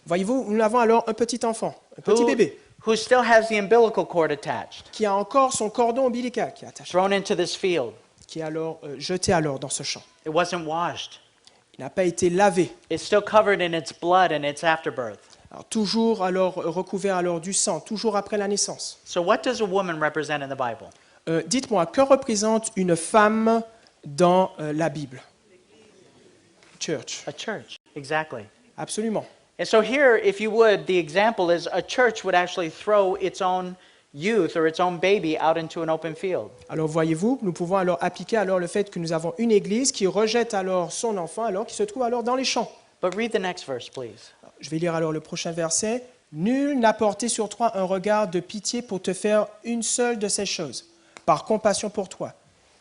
Voyez-vous, nous avons alors un petit enfant, un petit bébé, who still has the umbilical cord attached, qui a encore son cordon ombilical qui est attaché, thrown into this field. qui est alors jeté alors dans ce champ. It wasn't washed. Il n'a pas été lavé. It's still covered in its blood and its afterbirth. Alors, toujours alors recouvert alors du sang, toujours après la naissance. So what does a woman represent in the Bible? Dites-moi, que représente une femme dans la Bible? Church. A church. Exactly. Absolument. And so here, if you would, the example is a church would actually throw its own youth or its own baby out into an open field. Alors voyez-vous, nous pouvons alors appliquer alors le fait que nous avons une église qui rejette alors son enfant alors qui se trouve alors dans les champs. But read the next verse, please. Je vais lire alors le prochain verset. Nul n'a porté sur toi un regard de pitié pour te faire une seule de ces choses, par compassion pour toi.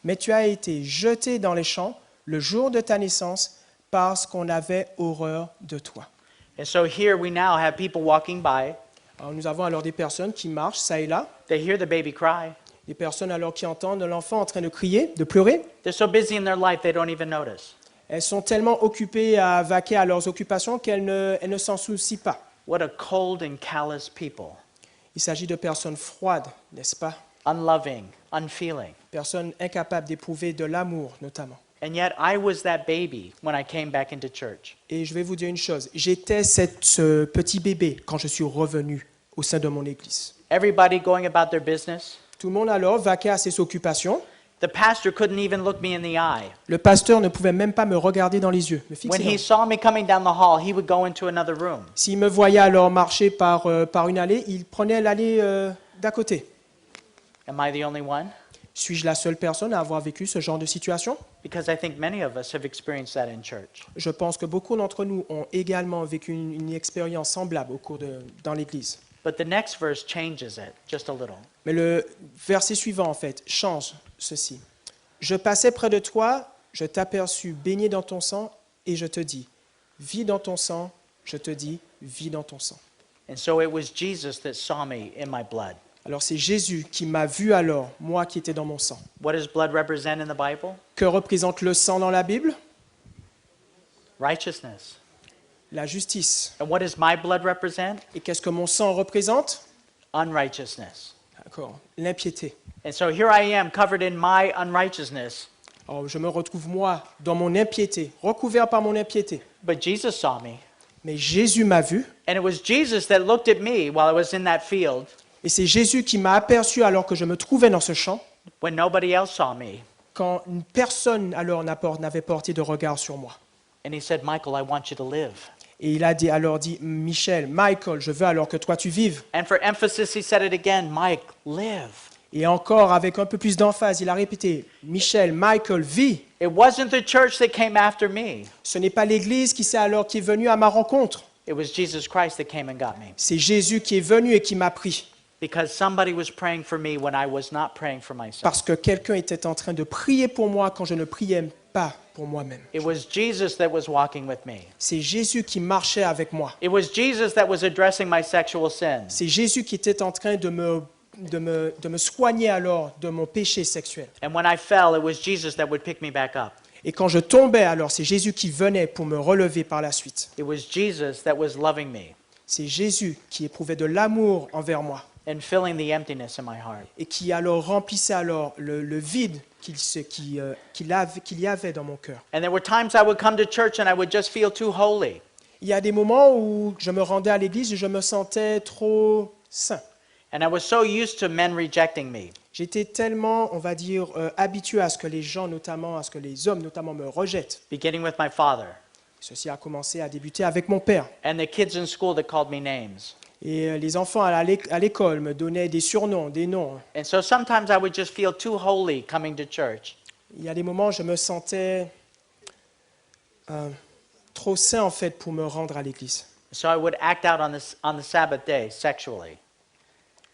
Mais tu as été jeté dans les champs le jour de ta naissance parce qu'on avait horreur de toi. And so here we now have people walking by. Alors, nous avons alors des personnes qui marchent ça et là, They hear the baby cry. des personnes alors qui entendent l'enfant en train de crier, de pleurer. They're so busy in their life they don't even notice. Elles sont tellement occupées à vaquer à leurs occupations qu'elles ne s'en soucient pas. What a cold and callous people. Il s'agit de personnes froides, n'est-ce pas? Unloving, unfeeling. Personnes incapables d'éprouver de l'amour, notamment. And yet I was that baby when I came back into church. Et je vais vous dire une chose, j'étais ce petit bébé quand je suis revenu au sein de mon église. Everybody going about their business. Tout le monde alors vaquait à ses occupations. The pastor couldn't even look me in the eye. Le pasteur ne pouvait même pas me regarder dans les yeux, me fixer When dans les he yeux. saw me coming down the hall, he would go into another room. S'il me voyait alors marcher par une allée, il prenait l'allée d'à côté. Am I the only one? Suis-je la seule personne à avoir vécu ce genre de situation? Because I think many of us have experienced that in church. Je pense que beaucoup d'entre nous ont également vécu une expérience semblable dans l'église. But the next verse changes it just a little. Mais le verset suivant, en fait, change ceci. Je passais près de toi, je t'aperçus baigné dans ton sang, et je te dis, vis dans ton sang, je te dis, vis dans ton sang. And so it was Jesus that saw me in my blood. Alors c'est Jésus qui m'a vu alors, moi qui étais dans mon sang. What does blood represent in the Bible? Que représente le sang dans la Bible? Righteousness. La justice. And what does my blood represent? Et qu'est-ce que mon sang représente? Unrighteousness. D'accord, l'impiété. And so here I am covered in my unrighteousness. Alors, je me retrouve, moi, dans mon impiété, recouvert par mon impiété. But Jesus saw me. Mais Jésus m'a vu, And it was Jesus that looked at me while I was in that field et c'est Jésus qui m'a aperçu alors que je me trouvais dans ce champ, when nobody else saw me. quand personne alors n'avait porté de regard sur moi. And he said, Michael, I want you to live. Et il a alors dit, Michel, Michael, je veux alors que toi tu vives. And for emphasis, he said it again, Mike, live. Et encore, avec un peu plus d'emphase, il a répété, Michel, Michael, vis. It wasn't the church that came after me. Ce n'est pas l'Église qui est venue à ma rencontre. It was Jesus Christ that came and got me. C'est Jésus qui est venu et qui m'a pris. Because somebody was praying for me when I was not praying for myself. Parce que quelqu'un était en train de prier pour moi quand je ne priais pas pour moi-même. It was Jesus that was walking with me. C'est Jésus qui marchait avec moi. It was Jesus that was addressing my sexual sins. C'est Jésus qui était en train de me soigner alors de mon péché sexuel. And when I fell, it was Jesus that would pick me back up. Et quand je tombais, alors c'est Jésus qui venait pour me relever par la suite. It was Jesus that was loving me C'est Jésus qui éprouvait de l'amour envers moi and filling the emptiness in my heart. et qui alors remplissait alors le vide qu'il y avait dans mon cœur. And there were times I would come to church and I would just feel too holy. Il y a des moments où je me rendais à l'église et je me sentais trop saint. And I was so used to men rejecting me. J'étais tellement, on va dire, habitué à ce que les gens, notamment, à ce que les hommes, notamment, me rejettent. Beginning with my father Ceci a commencé à débuter avec mon père. and the kids in school that called me names. Et les enfants à l'école me donnaient des surnoms, des noms. And so sometimes I would just feel too holy coming to church. Il y a des moments où je me sentais trop saint, en fait, pour me rendre à l'église. So I would act out on the Sabbath day sexually.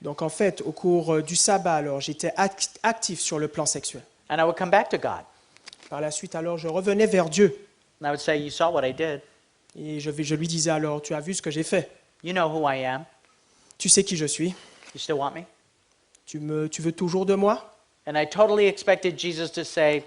Donc, en fait, au cours du sabbat, alors, j'étais actif sur le plan sexuel. And I would come back to God. Par la suite, alors, je revenais vers Dieu. And I would say, you saw what I did. Et je lui disais alors, tu as vu ce que j'ai fait? You know who I am. Tu sais qui je suis? You still want me? Tu veux toujours de moi? And I totally expected Jesus to say,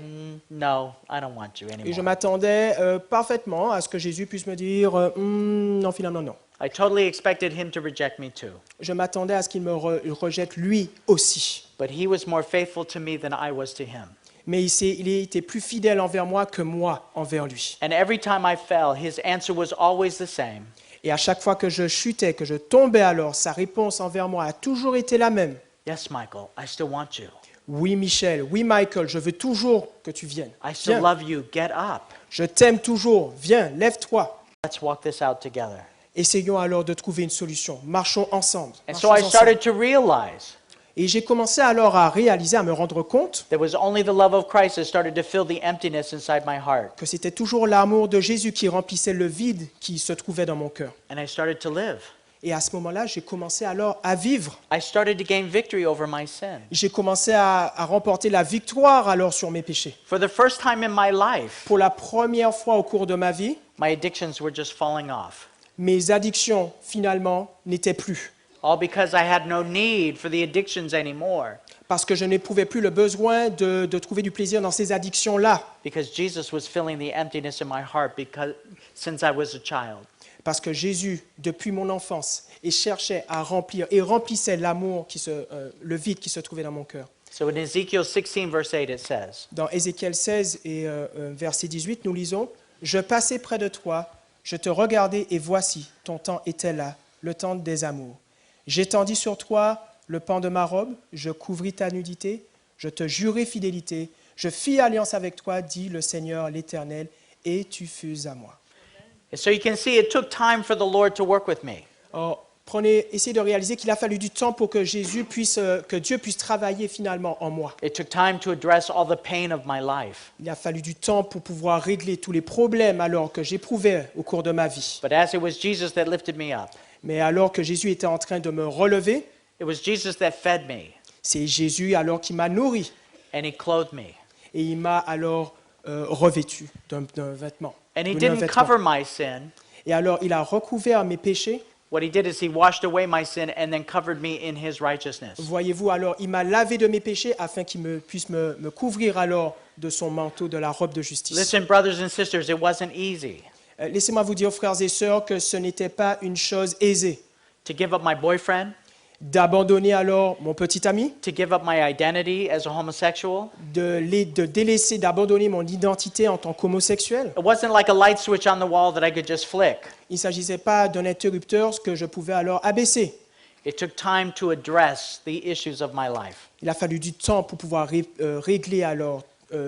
no, I don't want you Et je anymore. m'attendais parfaitement à ce que Jésus puisse me dire, non, finalement, non. I totally expected him to reject me too. Je m'attendais à ce qu'il me rejette lui aussi. But he was more faithful to me than I was to him. Mais il était plus fidèle envers moi que moi envers lui. And every time I fell, his answer was always the same. Et à chaque fois que je chutais, que je tombais alors, sa réponse envers moi a toujours été la même. Yes, Michael, I still want you. Oui, Michel, oui, Michael, je veux toujours que tu viennes. I still Viens. love you. Get up. Je t'aime toujours. Viens, lève-toi. Let's walk this out together. Essayons alors de trouver une solution. Marchons ensemble. And so Marchons I ensemble. started to realize Et j'ai commencé alors à réaliser, à me rendre compte there was only the love of Christ that started to fill the emptiness inside my heart. que c'était toujours l'amour de Jésus qui remplissait le vide qui se trouvait dans mon cœur. And I started to live. Et à ce moment-là, j'ai commencé alors à vivre. I started to gain victory over my sin. J'ai commencé à remporter la victoire alors sur mes péchés. For the first time in my life, Pour la première fois au cours de ma vie, my addictions were just falling off. mes addictions, finalement, n'étaient plus. All because I had no need for the addictions anymore. Parce que je n'éprouvais plus le besoin de trouver du plaisir dans ces addictions-là. Because Jesus was filling the emptiness in my heart since I was a child. Parce que Jésus, depuis mon enfance, cherchait à remplir et remplissait l'amour, le vide qui se trouvait dans mon cœur. So in Ezekiel 16, verse 8, it says, Dans Ézéchiel 16 et verset 18, nous lisons « Je passai près de toi, je te regardai et voici, ton temps était là, le temps des amours. J'étendis sur toi le pan de ma robe, je couvris ta nudité, je te jurai fidélité, je fis alliance avec toi, dit le Seigneur l'Éternel, et tu fus à moi. » And so you can see it took time for the Lord to work with me. Alors, essayez de réaliser qu'il a fallu du temps pour que Dieu puisse travailler finalement en moi. It took time to address all the pain of my life. Il a fallu du temps pour pouvoir régler tous les problèmes alors que j'éprouvais au cours de ma vie. But as it was Jesus that lifted me up, Mais alors que Jésus était en train de me relever, it was Jesus that fed me, c'est Jésus alors qui m'a nourri and he clothed me. et il m'a alors revêtu d'un vêtement. And he d'un didn't vêtement. cover my sin. Et alors il a recouvert mes péchés. What he did is he washed away my sin and then covered me in his righteousness. Voyez-vous, alors il m'a lavé de mes péchés afin qu'il puisse me couvrir alors de son manteau, de la robe de justice. Listen, brothers and sisters, it wasn't easy Laissez-moi vous dire, frères et sœurs, que ce n'était pas une chose aisée to give up my boyfriend, d'abandonner alors mon petit ami, to give up my identity as a homosexual. de délaisser, d'abandonner mon identité en tant qu'homosexuel. It wasn't like a light switch on the wall that I could just flick. Il ne s'agissait pas d'un interrupteur que je pouvais alors abaisser. It took time to address the issues of my life. Il a fallu du temps pour pouvoir régler alors,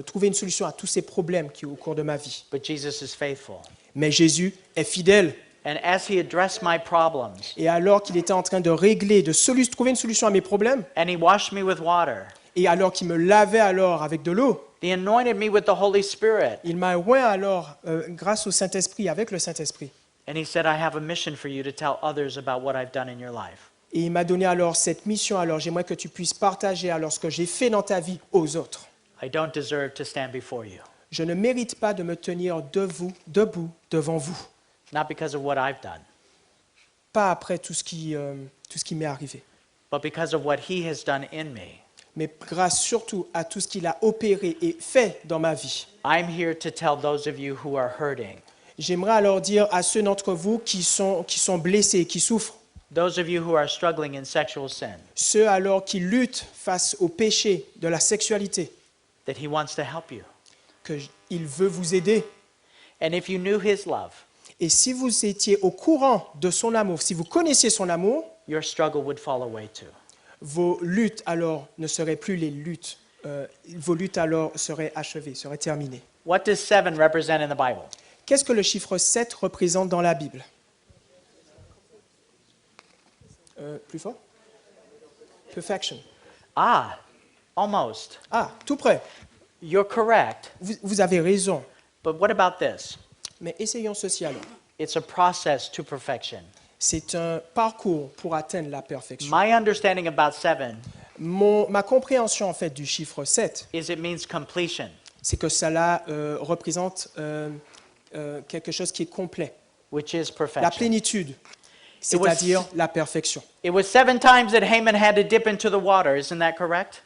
trouver une solution à tous ces problèmes qui au cours de ma vie. But Jesus is faithful. Mais Jésus est fidèle. And as he addressed my problems, Et alors qu'il était en train de régler, trouver une solution à mes problèmes, and he washed me with water, et alors qu'il me lavait alors avec de l'eau, he anointed me with the Holy Spirit, il m'a oint alors grâce au Saint-Esprit, avec le Saint-Esprit. and he said, I have a mission for you to tell others about what I've done in your life. Et il m'a donné alors cette mission, alors j'aimerais que tu puisses partager alors ce que j'ai fait dans ta vie aux autres. I don't deserve to stand before you, Je ne mérite pas de me tenir debout devant vous, not because of what I've done, pas après tout ce qui m'est arrivé, but because of what he has done in me. mais grâce surtout à tout ce qu'il a opéré et fait dans ma vie. I'm here to tell those of you who are hurting, J'aimerais alors dire à ceux d'entre vous qui sont blessés, qui souffrent, those of you who are struggling in sexual sin, ceux alors qui luttent face au péché de la sexualité, that he wants to help you. qu'il veut vous aider. And if you knew his love, Et si vous étiez au courant de son amour, si vous connaissiez son amour, your struggle would fall away too. vos luttes alors ne seraient plus les luttes. Vos luttes alors seraient achevées, seraient terminées. What does 7 represent in the Bible? Qu'est-ce que le chiffre 7 représente dans la Bible? Plus fort? Perfection. Ah, almost. Ah, tout près. You're correct. Vous avez raison. But what about this? Mais essayons ceci alors. It's a process to perfection. C'est un parcours pour atteindre la perfection. My understanding about 7 Ma compréhension en fait du chiffre 7, is it means completion, c'est que cela représente quelque chose qui est complet, which is la perfection. plénitude, c'est-à-dire la perfection. It was 7 times that Haman had to dip into the water, isn't that correct?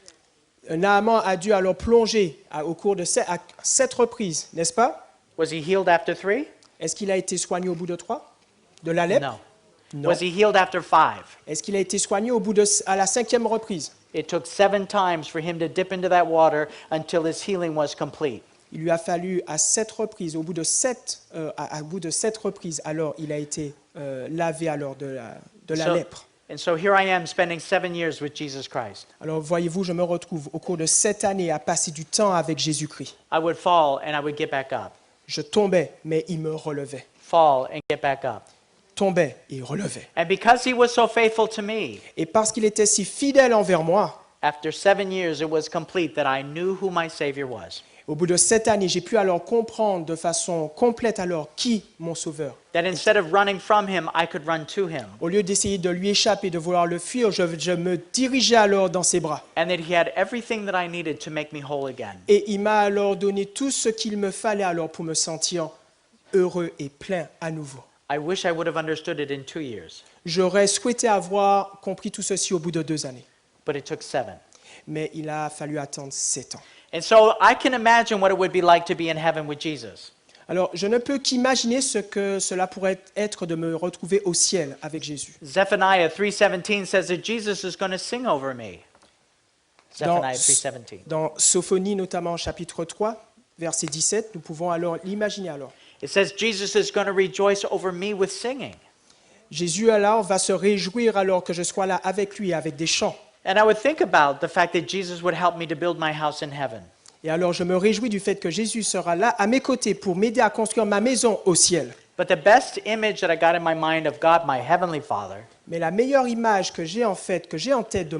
Naaman a dû alors plonger au cours de 7 reprises, n'est-ce pas? Was he healed after 3? Est-ce qu'il a été soigné au bout de 3? De la lèpre? No. Non. Was he healed after 5? Est-ce qu'il a été soigné à la 5e reprise? It took 7 times for him to dip into that water until his healing was complete. Il lui a fallu à 7 reprises, au bout de 7 reprises, alors il a été lavé alors de la lèpre. And so here I am spending 7 years with Jesus Christ. Alors voyez-vous, je me retrouve au cours de 7 années à passer du temps avec Jésus-Christ. I would fall and I would get back up. Je tombais, mais il me relevait. Fall and get back up. Tombait et relevait. And because he was so faithful to me, Et parce qu'il était si fidèle envers moi, after 7 years it was complete that I knew who my Savior was. au bout de 7 années, j'ai pu alors comprendre de façon complète alors qui mon sauveur. That instead of running from him, I could run to him. Au lieu d'essayer de lui échapper, de vouloir le fuir, je me dirigeais alors dans ses bras. And that he had everything that I needed to make me whole again. Et il m'a alors donné tout ce qu'il me fallait alors pour me sentir heureux et plein à nouveau. I wish I would have understood it in 2 years, J'aurais souhaité avoir compris tout ceci au bout de 2 années. but it took 7. Mais il a fallu attendre 7 ans. And so I can imagine what it would be like to be in heaven with Jesus. Alors, je ne peux qu'imaginer ce que cela pourrait être de me retrouver au ciel avec Jésus. Zephaniah 3:17 says that Jesus is going to sing over me. Dans, Zephaniah 3:17. dans Sophonie, notamment chapitre 3, verset 17, nous pouvons alors l'imaginer alors. It says Jesus is going to rejoice over me with singing. Jésus alors va se réjouir alors que je sois là avec lui, avec des chants. And I would think about the fact that Jesus would help me to build my house in heaven. Et alors je me réjouis du fait que Jésus sera là à mes côtés pour m'aider à construire ma maison au ciel. But the best image that I got in my mind of God, my heavenly Father, Mais la meilleure image que j'ai en tête de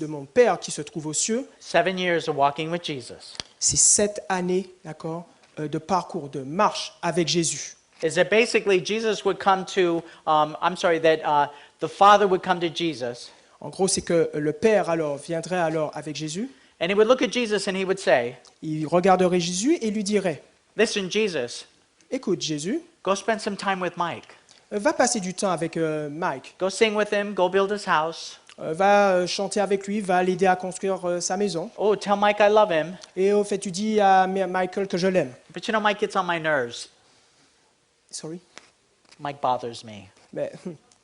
mon Père qui se trouve aux cieux, 7 years of walking with Jesus, c'est 7 années, d'accord, de parcours, de marche avec Jésus. is that basically Jesus would come to, the Father would come to Jesus, En gros, c'est que le Père alors viendrait alors avec Jésus, and he would look at Jesus and he would say, il regarderait Jésus et lui dirait, listen, Jesus, écoute Jésus, go spend some time with Mike. va passer du temps avec Mike, Go sing with him, go build his house. va chanter avec lui, va l'aider à construire sa maison. Oh, tell Mike I love him. Et au fait, tu dis à Michael que je l'aime. But you know, Mike gets on my nerves. Sorry. Mike bothers me. Mais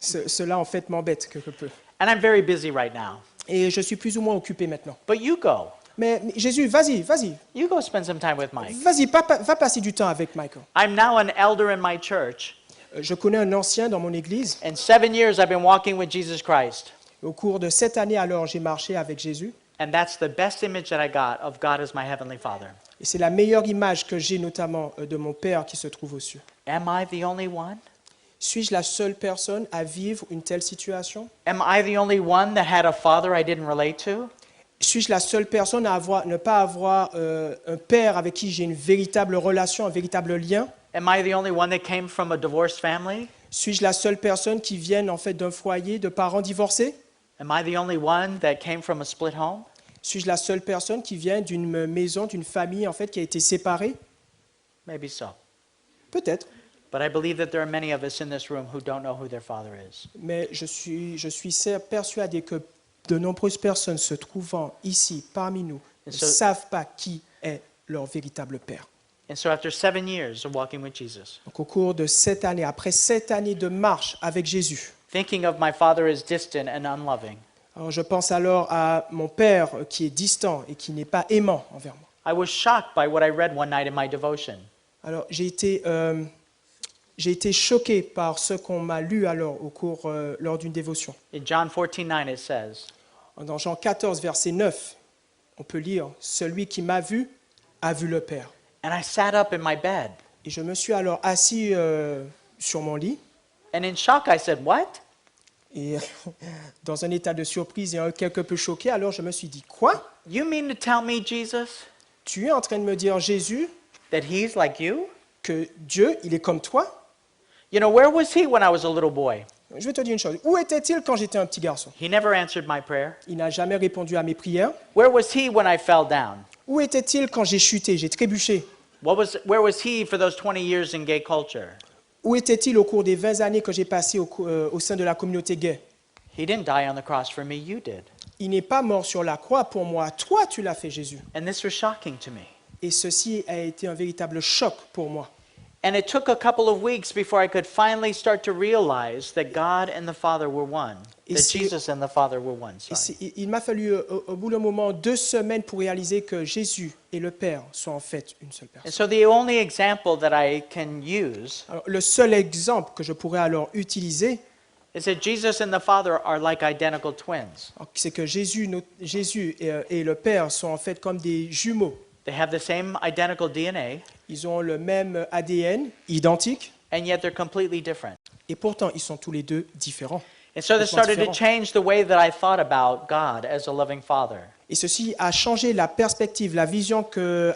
cela en fait m'embête quelque peu. And I'm very busy right now. et je suis plus ou moins occupé maintenant. But you go. Mais Jésus, vas-y, vas-y, You go spend some time with Mike. vas-y, va passer du temps avec Michael. I'm now an elder in my church. Je connais un ancien dans mon église. In 7 years, I've been walking with Jesus Christ. Au cours de cette année, alors, j'ai marché avec Jésus. And that's the best image that I got of God as my Heavenly Father. Et c'est la meilleure image que j'ai notamment de mon Père qui se trouve aux cieux. Am I the only one? Suis-je la seule personne à vivre une telle situation? Am I the only one that had a father I didn't relate to? Suis-je la seule personne à ne pas avoir un père avec qui j'ai une véritable relation, un véritable lien? Am I the only one that came from a divorced family? Suis-je la seule personne qui vient en fait d'un foyer de parents divorcés? Am I the only one that came from a split home? Suis-je la seule personne qui vient d'une maison, d'une famille en fait qui a été séparée? Maybe so. Peut-être, But I believe that there are many of us in this room who don't know who their father is. mais je suis persuadé que de nombreuses personnes se trouvant ici parmi nous ne savent pas qui est leur véritable père. And so after 7 years of walking with Jesus, Donc au cours de cette année, après 7 années de marche avec Jésus, thinking of my father as distant and unloving, alors je pense alors à mon père qui est distant et qui n'est pas aimant envers moi. I was shocked by what I read one night in my devotion. Alors j'ai été choqué par ce qu'on m'a lu alors lors d'une dévotion. In John 14:9 it says, Dans Jean 14, verset 9, on peut lire « Celui qui m'a vu a vu le Père ». and I sat up in my bed, Et je me suis alors assis sur mon lit and in shock I said, "What?" et dans un état de surprise et quelque peu choqué, alors je me suis dit « Quoi? You mean to tell me, Jesus, Tu es en train de me dire, Jésus, that he's like you? que Dieu, il est comme toi? You know, where was he when I was a little boy? Je vais te dire une chose. Où était-il quand j'étais un petit garçon? He never answered my prayer. Il n'a jamais répondu à mes prières. Where was he when I fell down? Où était-il quand j'ai chuté, j'ai trébuché? Where was he for those 20 years in gay culture? Où était-il au cours des 20 années que j'ai passées au sein de la communauté gay? He didn't die on the cross for me, you did. Il n'est pas mort sur la croix pour moi. Toi, tu l'as fait, Jésus. And this was shocking to me. Et ceci a été un véritable choc pour moi. And it took a couple of weeks before I could finally start to realize that God and the Father were one. That Jesus and the Father were one. Sorry. Il m'a fallu au bout d'un moment 2 semaines pour réaliser que Jésus et le Père sont en fait une seule And personne. so the only example that I can use Alors, le seul exemple que je pourrais alors utiliser, is that Jesus and the Father are like identical twins. c'est que Jésus et le Père sont en fait comme des jumeaux. They have the same identical DNA, Ils ont le même ADN, identique, and yet they're completely different. et pourtant ils sont tous les deux différents. And so this started to change the way that I thought about God as a loving Father. Et ceci a changé la perspective, la vision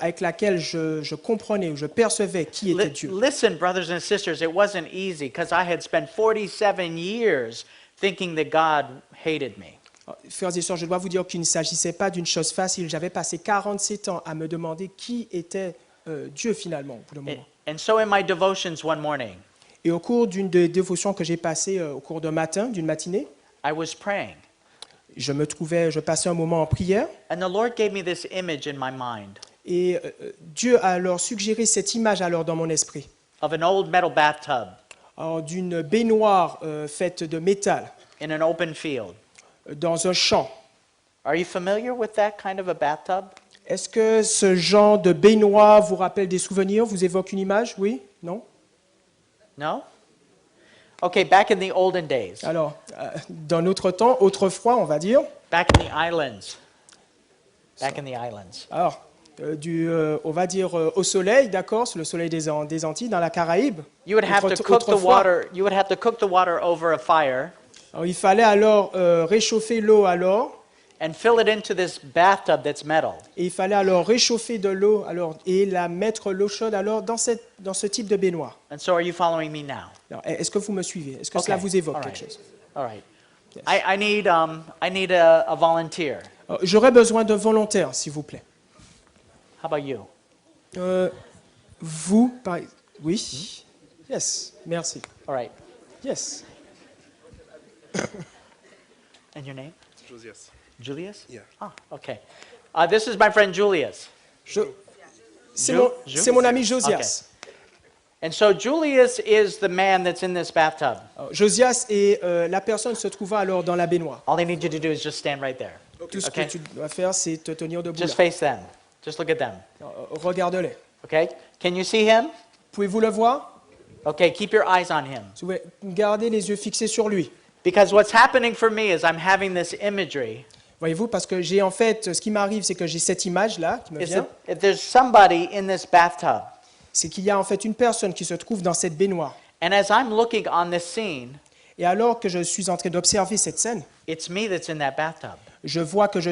avec laquelle je comprenais ou je percevais qui était Dieu. Listen, brothers and sisters, it wasn't easy because I had spent 47 years thinking that God hated me. Frères et sœurs, je dois vous dire qu'il ne s'agissait pas d'une chose facile. J'avais passé 47 ans à me demander qui était Dieu finalement, au bout d'un moment. And so in my devotions one morning, Et au cours d'une des dévotions que j'ai passées au cours d'un matin, d'une matinée, I was praying. je passais un moment en prière. And the Lord gave me this image in my mind Et Dieu a alors suggéré cette image alors dans mon esprit, of an old metal bathtub alors, d'une baignoire faite de métal in an open field. dans un champ. Are you familiar with that kind of a bathtub? Est-ce que ce genre de baignoire vous rappelle des souvenirs, vous évoque une image? Oui? Non? No? Okay, back in the olden days, Alors, dans notre temps, autrefois, on va dire, back in the islands. Back in the islands. alors, on va dire au soleil, d'accord, sur le soleil des Antilles, dans la Caraïbe. You would have to cook the water. You would have to cook the water over a fire Alors, il fallait alors réchauffer l'eau alors, and fill it into this bathtub that's metal. et il fallait alors réchauffer de l'eau alors et mettre l'eau chaude alors dans ce type de baignoire. And so are you following me now? Alors, est-ce que vous me suivez? Est-ce que cela vous évoque All quelque right. chose? All right. I need a volunteer. Alors, j'aurais besoin d'un volontaire, s'il vous plaît. How about you? Vous, oui? Yes, merci. All right. Yes. And your name? Josias. Julius? Yeah. Ah, okay. This is my friend Julius. C'est mon ami Josias. And so Julius is the man that's in this bathtub. Alors, Josias et la personne se trouvant alors dans la baignoire. All they need you to do is just stand right there. Tout ce Okay. que tu dois faire, c'est te tenir debout. Just Là. face them. Just look at them. Regarde-les. Okay? Can you see him? Pouvez-vous le voir? Okay, keep your eyes on him. Si vous voulez, gardez les yeux fixés sur lui. Because what's happening for me is I'm having this imagery. Voyez-vous, parce que j'ai en fait, ce qui m'arrive, c'est que j'ai cette image-là qui me Is vient. that if there's somebody in this bathtub, C'est qu'il y a en fait une personne qui se trouve dans cette baignoire. and as I'm looking on this scene, Et alors que je suis en train d'observer cette scène, it's me that's in that bathtub. je vois que je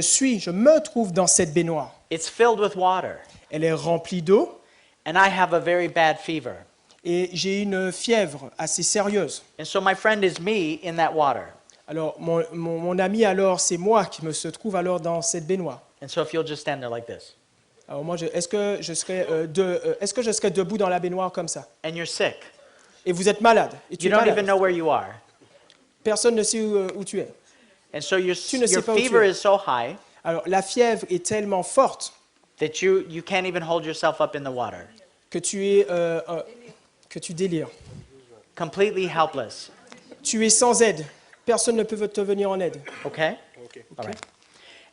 me trouve dans cette baignoire. It's filled with water, Elle est remplie d'eau and I have a very bad fever. et j'ai une fièvre assez sérieuse. And so my friend is me in that water. Alors, mon ami, alors, c'est moi qui me se trouve alors dans cette baignoire. And so if you'll just stand there like this, Alors, moi, est-ce que je serais debout dans la baignoire comme ça? and you're sick, Et vous êtes malade. Et tu you es don't malade. even know where you are. Personne ne sait où tu es. And so your ne sais pas où tu fever es. is so high Alors, la fièvre est tellement forte that you can't even hold yourself up in the water. que que tu délires. Completely helpless. Tu es sans aide. Personne ne peut te venir en aide. Okay? All right.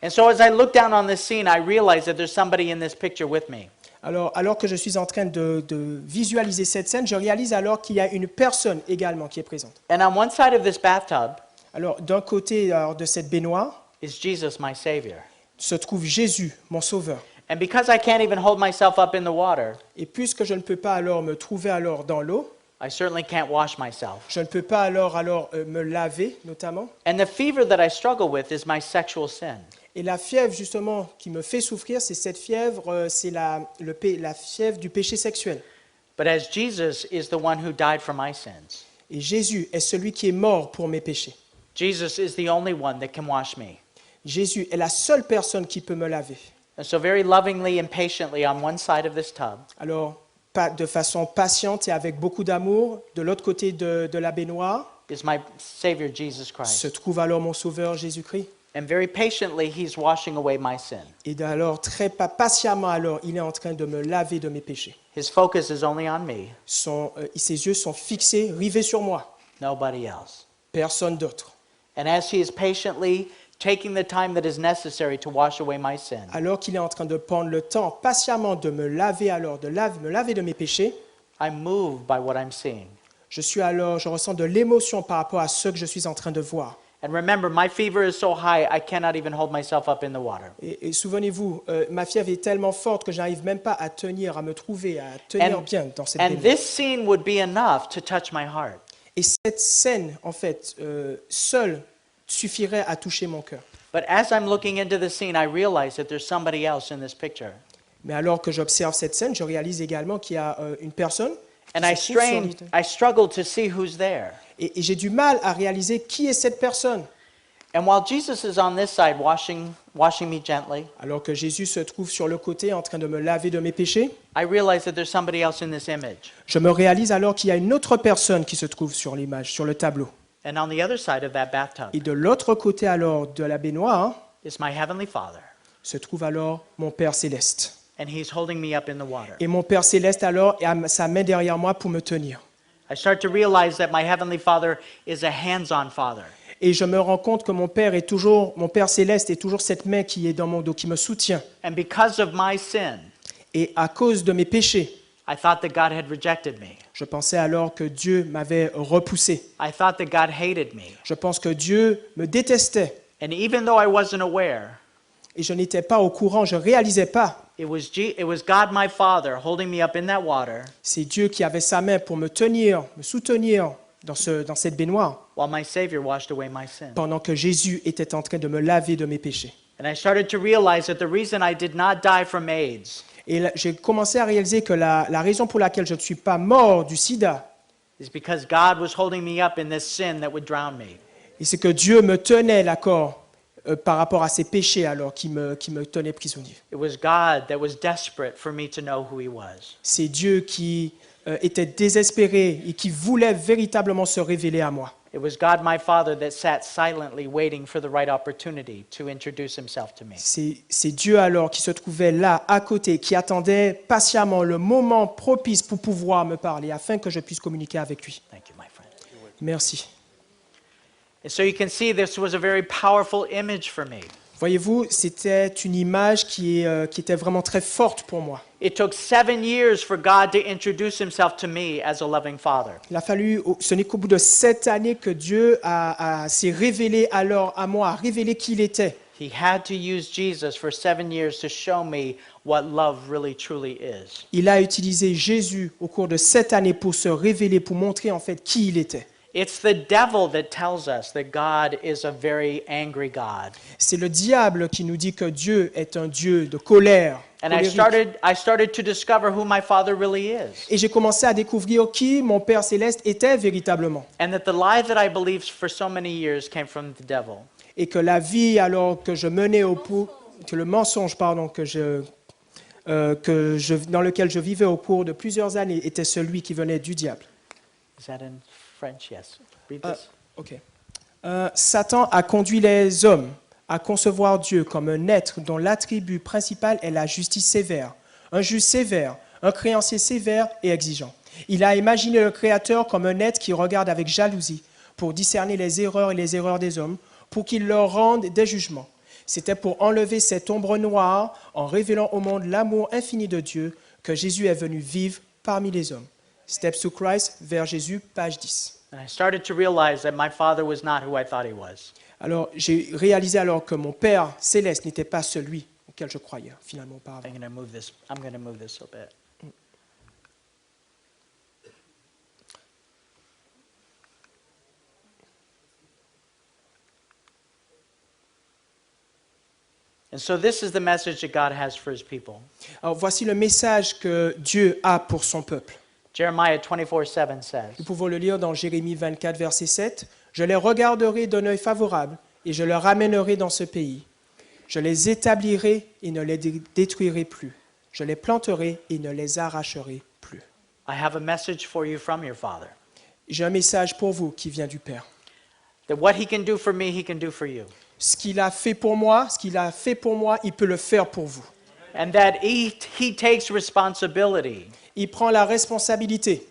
And so as I look down on this scene, I realize that there's somebody in this picture with me. Alors que je suis en train de visualiser cette scène, je réalise alors qu'il y a une personne également qui est présente. And on one side of this bathtub Alors, d'un côté alors, de cette baignoire is Jesus, my Savior. se trouve Jésus, mon Sauveur. And because I can't even hold myself up in the water, Et puisque je ne peux pas alors me trouver alors dans l'eau, I certainly can't wash myself. je ne peux pas alors me laver, notamment. And the fever that I struggle with is my sexual sin. Et la fièvre, justement, qui me fait souffrir, c'est cette fièvre, c'est la fièvre du péché sexuel. But as Jesus is the one who died for my sins, Et Jésus est celui qui est mort pour mes péchés. Jesus is the only one that can wash me. Jésus est la seule personne qui peut me laver. And so very lovingly and patiently on one side of this tub, Alors, de façon patiente et avec beaucoup d'amour, de l'autre côté de la baignoire, is my Savior Jesus se Christ. trouve alors mon Sauveur Jésus-Christ. And very patiently, he's washing away my sin. Et alors, très patiemment, alors, il est en train de me laver de mes péchés. His focus is only on me, Ses yeux sont fixés, rivés sur moi, nobody else. personne d'autre. And as he is patiently taking the time that is necessary to wash away my sin, Alors qu'il est en train de prendre le temps patiemment de me laver alors, me laver de mes péchés, I'm moved by what I'm seeing. je ressens de l'émotion par rapport à ce que je suis en train de voir. And remember, my fever is so high, I cannot even hold myself up in the water. Et souvenez-vous, ma fièvre est tellement forte que je n'arrive même pas à tenir, à me trouver, à tenir bien dans cette And baignoire. this scene would be enough to touch my heart. Et cette scène, en fait, seule suffirait à toucher mon cœur. But as I'm looking into the scene, I realize that there's somebody else in this picture. Mais alors que j'observe cette scène, je réalise également qu'il y a une personne qui And se trouve sur l'île. I struggle to see who's there. Et j'ai du mal à réaliser qui est cette personne. And while Jesus is on this side washing me gently, Alors que Jésus se trouve sur le côté en train de me laver de mes péchés, I realize that there's somebody else in this image. je me réalise alors qu'il y a une autre personne qui se trouve sur l'image, sur le tableau. And on the other side of that bathtub Et de l'autre côté alors de la baignoire is my Heavenly Father. se trouve alors mon Père céleste. And he's holding me up in the water. Et mon Père céleste alors a sa main derrière moi pour me tenir. I start to realize that my Heavenly Father is a hands-on Father. Et je me rends compte que mon Père céleste est toujours cette main qui est dans mon dos, qui me soutient. And because of my sin, Et à cause de mes péchés, I thought that God had rejected me. je pensais alors que Dieu m'avait repoussé. I thought that God hated me. Je pense que Dieu me détestait. And even though I wasn't aware, Et je n'étais pas au courant, je ne réalisais pas. it was God my Father holding me up in that water C'est Dieu qui avait sa main pour me tenir, me soutenir dans cette baignoire, while my Savior washed away my sin. pendant que Jésus était en train de me laver de mes péchés. And I started to realize that the reason I did not die from AIDS Et là, j'ai commencé à réaliser que la raison pour laquelle je ne suis pas mort du sida, is because God was holding me up in this sin that would drown me. et c'est que Dieu me tenait l'accord par rapport à ces péchés alors qui me tenaient prisonnier. It was God that was desperate for me to know who He was. C'est Dieu qui était désespéré et qui voulait véritablement se révéler à moi. It was God my Father that sat silently waiting for the right opportunity to introduce himself to me. C'est Dieu alors qui se trouvait là, à côté, qui attendait patiemment le moment propice pour pouvoir me parler, afin que je puisse communiquer avec lui. Thank you, my friend. Merci. And so you can see this was a very powerful image for me. Voyez-vous, c'était une image qui était vraiment très forte pour moi. It took 7 years for God to introduce himself to me as a loving father. Il a fallu, ce n'est qu'au bout de 7 années que Dieu s'est révélé alors à moi, a révélé qui il était. He had to use Jesus for 7 years to show me what love really truly is. Il a utilisé Jésus au cours de 7 années pour se révéler, pour montrer en fait qui il était. It's the devil that tells us that God is a very angry God. C'est le diable qui nous dit que Dieu est un Dieu de colère. And I started to discover who my father really is. Et j'ai commencé à découvrir qui mon Père céleste était véritablement. And that the lie that I believed for so many years came from the devil. Et que la vie alors que je menais que le mensonge pardon dans lequel je vivais au cours de plusieurs années était celui qui venait du diable. Is that in French? Yes. Read this. Ok. Satan a conduit les hommes à concevoir Dieu comme un être dont l'attribut principal est la justice sévère, un juge sévère, un créancier sévère et exigeant. Il a imaginé le Créateur comme un être qui regarde avec jalousie pour discerner les erreurs et les erreurs des hommes, pour qu'il leur rende des jugements. C'était pour enlever cette ombre noire en révélant au monde l'amour infini de Dieu que Jésus est venu vivre parmi les hommes. Steps to Christ, vers Jésus, page 10. And I started to realize that my father was not who I thought he was. Alors, j'ai réalisé alors que mon Père céleste n'était pas celui auquel je croyais finalement auparavant. I'm going to move this a bit. And so this is the message that God has for his people. Alors, voici le message que Dieu a pour son peuple. Jeremiah 24:7 says, Nous pouvons le lire dans Jérémie 24, verset 7. « Je les regarderai d'un œil favorable et je les ramènerai dans ce pays. Je les établirai et ne les détruirai plus. Je les planterai et ne les arracherai plus. I have a message for you from your father. J'ai un message pour vous qui vient du Père. That what he can do for me, he can do for you. Ce qu'il a fait pour moi, il peut le faire pour vous. And that he takes responsibility Il prend la responsabilité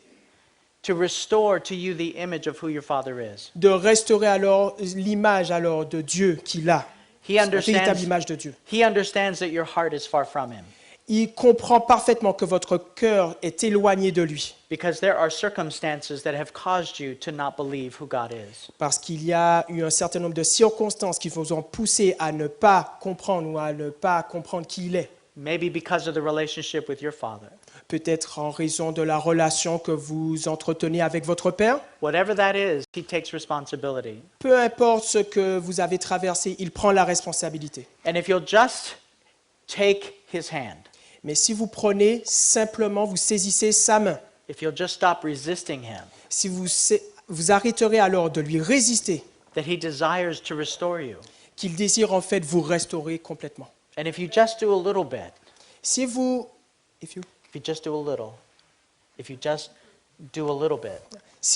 to restore to you the image of who your father is. de restaurer alors l'image alors de Dieu qu'il a, He la véritable understands, image de Dieu. he understands that your heart is far from him. Il comprend parfaitement que votre cœur est éloigné de lui, Because there are circumstances that have caused you to not believe who God is. parce qu'il y a eu un certain nombre de circonstances qui vous ont poussé à ne pas comprendre ou à ne pas comprendre qui il est. Maybe because of the relationship with your father. Peut-être en raison de la relation que vous entretenez avec votre Père. Whatever that is, he takes responsibility. Peu importe ce que vous avez traversé, il prend la responsabilité. And if you'll just take his hand, Mais si vous prenez simplement, vous saisissez sa main, if you'll just stop resisting him, si vous arrêterez alors de lui résister, that he desires to restore you. qu'il désire en fait vous restaurer complètement. And if you just do a little bit, Si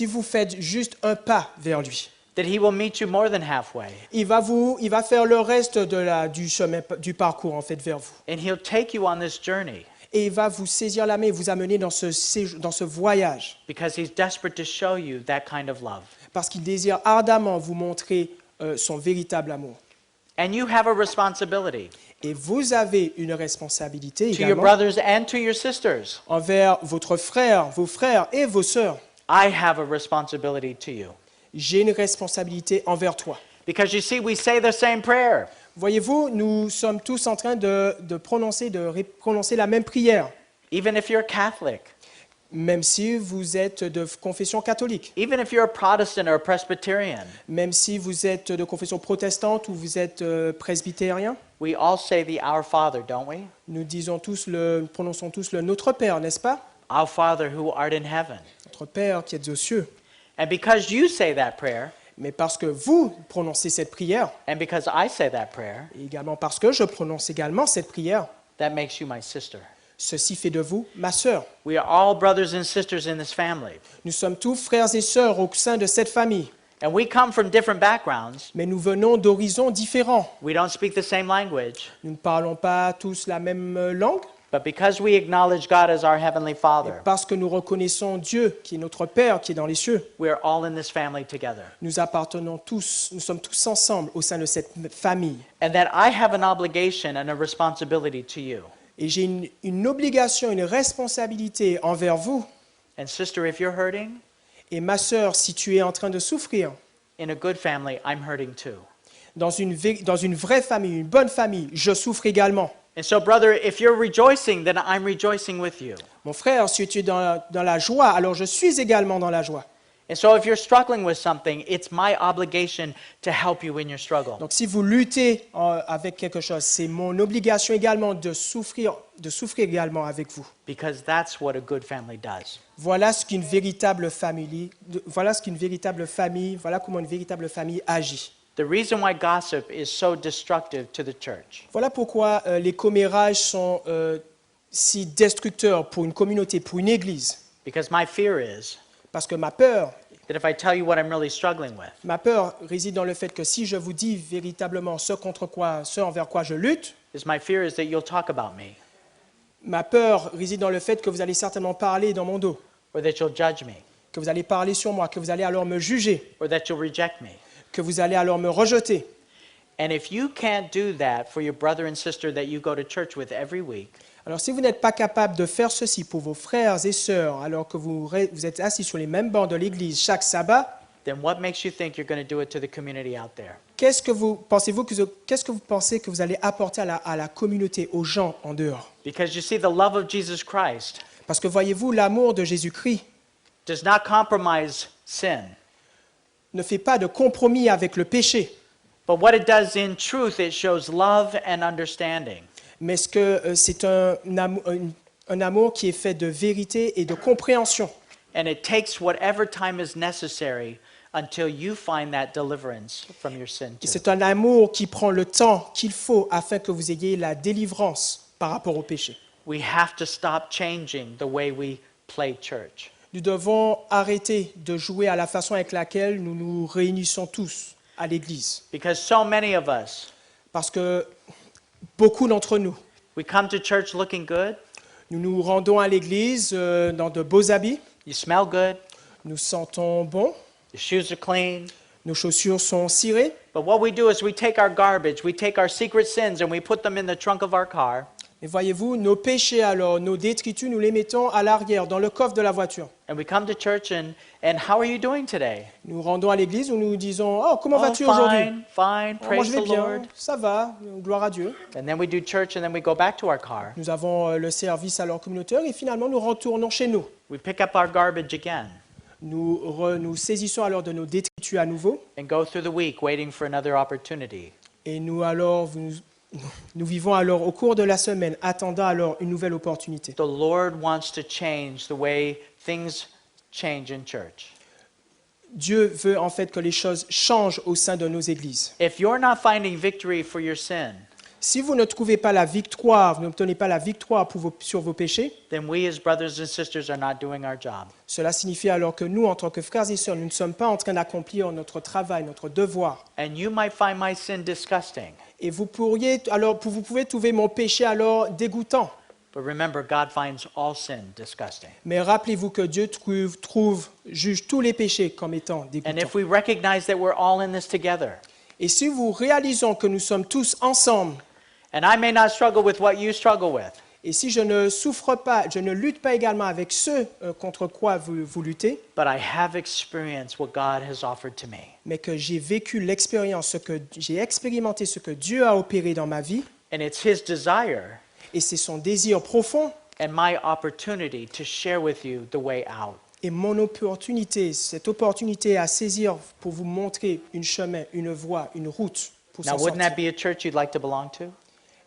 vous faites juste un pas vers lui, that he will meet you more than halfway. il va faire le reste du chemin, du parcours en fait vers vous. And he'll take you on this journey Et il va vous saisir la main et vous amener dans ce voyage, because he's desperate to show you that kind of love. parce qu'il désire ardemment vous montrer son véritable amour. And you have a responsibility Et vous avez une responsabilité to your également brothers and to your sisters. envers vos frères et vos sœurs. I have a responsibility to you. J'ai une responsabilité envers toi. Because you see, we say the same prayer. Voyez-vous, nous sommes tous en train de prononcer la même prière, Even if you're Catholic, même si vous êtes de confession catholique, even if you're a Protestant or a Presbyterian, même si vous êtes de confession protestante ou vous êtes presbytérien. we all say the Our Father, don't we? Nous prononçons tous le Notre Père, n'est-ce pas? Our Father who art in heaven. Notre Père qui est aux cieux. And because you say that prayer, Mais parce que vous prononcez cette prière, and because I say that prayer, et également parce que je prononce également cette prière, that makes you my sister. Ceci fait de vous ma sœur. We are all brothers and sisters in this family. Nous sommes tous frères et sœurs au sein de cette famille, And we come from different backgrounds. mais nous venons d'horizons différents. We don't speak the same language. Nous ne parlons pas tous la même langue, But because we acknowledge God as our Heavenly et Father, parce que nous reconnaissons Dieu, qui est notre Père, qui est dans les cieux. we are all in this family together. Nous appartenons tous, nous sommes tous ensemble au sein de cette famille. And that I have an obligation and a responsibility to you. Et j'ai une obligation, une responsabilité envers vous. And sister, if you're hurting, Et ma sœur, si tu es en train de souffrir, in a good family, I'm hurting too. dans une vraie famille, une bonne famille, je souffre également. And so, brother, if you're rejoicing, then I'm rejoicing with you. Mon frère, si tu es dans la joie, alors je suis également dans la joie. And so, if you're struggling with something, it's my obligation to help you in your struggle. Donc si vous luttez avec quelque chose, c'est mon obligation également de souffrir également avec vous. Because that's what a good family does. Voilà comment une véritable famille agit. The reason why gossip is so destructive to the church Voilà pourquoi les commérages sont si destructeurs pour une communauté, pour une église. because my fear is Parce que ma peur that if I tell you what I'm really struggling with, réside dans le fait que si je vous dis véritablement ce envers quoi je lutte, my fear is that you'll talk about me ma peur réside dans le fait que vous allez certainement parler dans mon dos, or that you'll judge me que vous allez parler sur moi, que vous allez alors me juger, or that you'll reject me. que vous allez alors me rejeter. And if you can't do that for your brother and sister that you go to church with every week, Alors si vous n'êtes pas capable de faire ceci pour vos frères et sœurs alors que vous êtes assis sur les mêmes bancs de l'église chaque sabbat, then what makes you think you're going to do it to the community out there? qu'est-ce que vous pensez que vous allez apporter à la communauté, aux gens en dehors? Because you see, the love of Jesus Christ Parce que voyez-vous, l'amour de Jésus-Christ does not compromise sin. ne fait pas de compromis avec le péché, But what it does in truth, it shows love and understanding. mais c'est un amour qui est fait de vérité et de compréhension. And it takes whatever time is necessary until you find that deliverance from your sin Et too. c'est un amour qui prend le temps qu'il faut afin que vous ayez la délivrance par rapport au péché. We have to stop changing the way we play church. Nous devons arrêter de jouer à la façon avec laquelle nous nous réunissons tous à l'église. Because so many of us, Parce que beaucoup d'entre nous, we come to church looking good, nous nous rendons à l'église dans de beaux habits, you smell good, nous sentons bon, your shoes are clean. nos chaussures sont cirées. But what we do is we take our garbage, we take our secret sins, and we put them in the trunk of our car. Et voyez-vous, nos péchés alors, nos détritus, nous les mettons à l'arrière, dans le coffre de la voiture. And we come to church and how are you doing today? Nous rendons à l'église où nous disons « Oh, comment Oh, vas-tu aujourd'hui fine, fine, » Oh, moi praise je vais the bien, Lord. ça va, gloire à Dieu. And then we do church and then we go back to our car. Nous avons le service alors communautaire et finalement nous retournons chez nous. We pick up our garbage again Nous saisissons alors de nos détritus à nouveau and go through the week waiting for another opportunity. et nous vivons alors au cours de la semaine, attendant alors une nouvelle opportunité. The Lord wants to change the way things change in church. Dieu veut en fait que les choses changent au sein de nos églises. If you're not finding victory for your sin, Si vous ne trouvez pas la victoire, vous n'obtenez pas la victoire sur vos péchés, then we as brothers and sisters are not doing our job. cela signifie alors que nous, en tant que frères et sœurs, nous ne sommes pas en train d'accomplir notre travail, notre devoir. And you might find my sin disgusting, Et vous pouvez trouver mon péché alors dégoûtant. but remember, God finds all sin disgusting. Mais rappelez-vous que Dieu juge tous les péchés comme étant And dégoûtants. if we recognize that we're all in this together, Et si vous réalisons que nous sommes tous ensemble, and I may not struggle with what you struggle with, et si je ne souffre pas, je ne lutte pas également avec ceux contre quoi vous luttez, but I have experienced what God has offered to me. mais que j'ai vécu l'expérience, j'ai expérimenté ce que Dieu a opéré dans ma vie, And it's His desire et c'est son désir profond, and my opportunity to share with you the way out. et mon opportunité, cette opportunité à saisir pour vous montrer un chemin, une voie, une route pour Now, s'en wouldn't sortir. that be a church you'd like to belong to?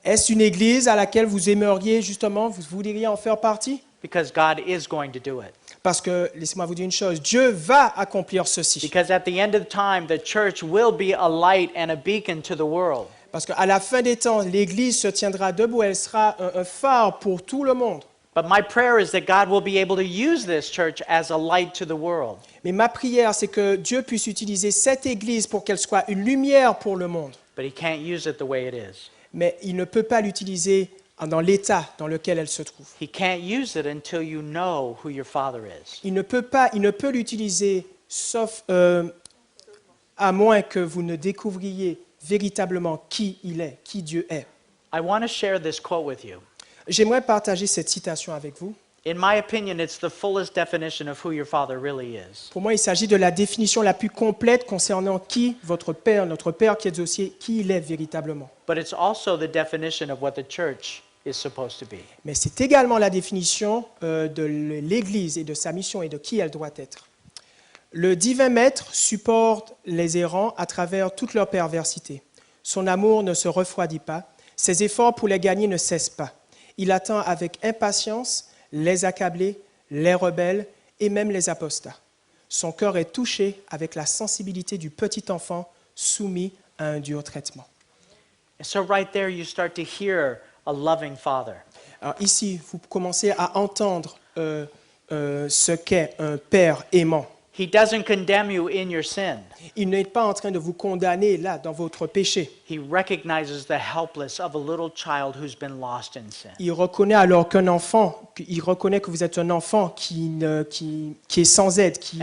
Est-ce une église à laquelle vous aimeriez justement, vous voudriez en faire partie? Because God is going to do it. Parce que, laissez-moi vous dire une chose, Dieu va accomplir ceci. Because at the end of time, the church will be a light and a beacon to the world. Parce qu'à la fin des temps, l'Église se tiendra debout, elle sera un phare pour tout le monde. But my prayer is that God will be able to use this church as a light to the world. Mais ma prière, c'est que Dieu puisse utiliser cette Église pour qu'elle soit une lumière pour le monde. But He can't use it the way it is. Mais il ne peut pas l'utiliser dans l'état dans lequel elle se trouve. He can't use it until you know who your Father is. Il ne peut l'utiliser sauf à moins que vous ne découvriez véritablement qui il est, qui Dieu est. I want to share this quote with you. J'aimerais partager cette citation avec vous. In my opinion, it's the fullest definition of who your Father really is. Pour moi, il s'agit de la définition la plus complète concernant qui votre Père, notre Père qui est aux cieux, qui il est véritablement. But it's also the definition of what the church is supposed to be. Mais c'est également la définition de l'Église et de sa mission et de qui elle doit être. Le divin Maître supporte les errants à travers toute leur perversité. Son amour ne se refroidit pas, ses efforts pour les gagner ne cessent pas. Il attend avec impatience les accablés, les rebelles et même les apostats. Son cœur est touché avec la sensibilité du petit enfant soumis à un dur traitement. And so right there you start to hear a loving Father. Alors ici, vous commencez à entendre ce qu'est un Père aimant. He doesn't condemn you in your sin. Il n'est pas en train de vous condamner là, dans votre péché. He recognizes the helpless of a little child who's been lost in sin. Il reconnaît alors il reconnaît que vous êtes un enfant qui est sans aide, qui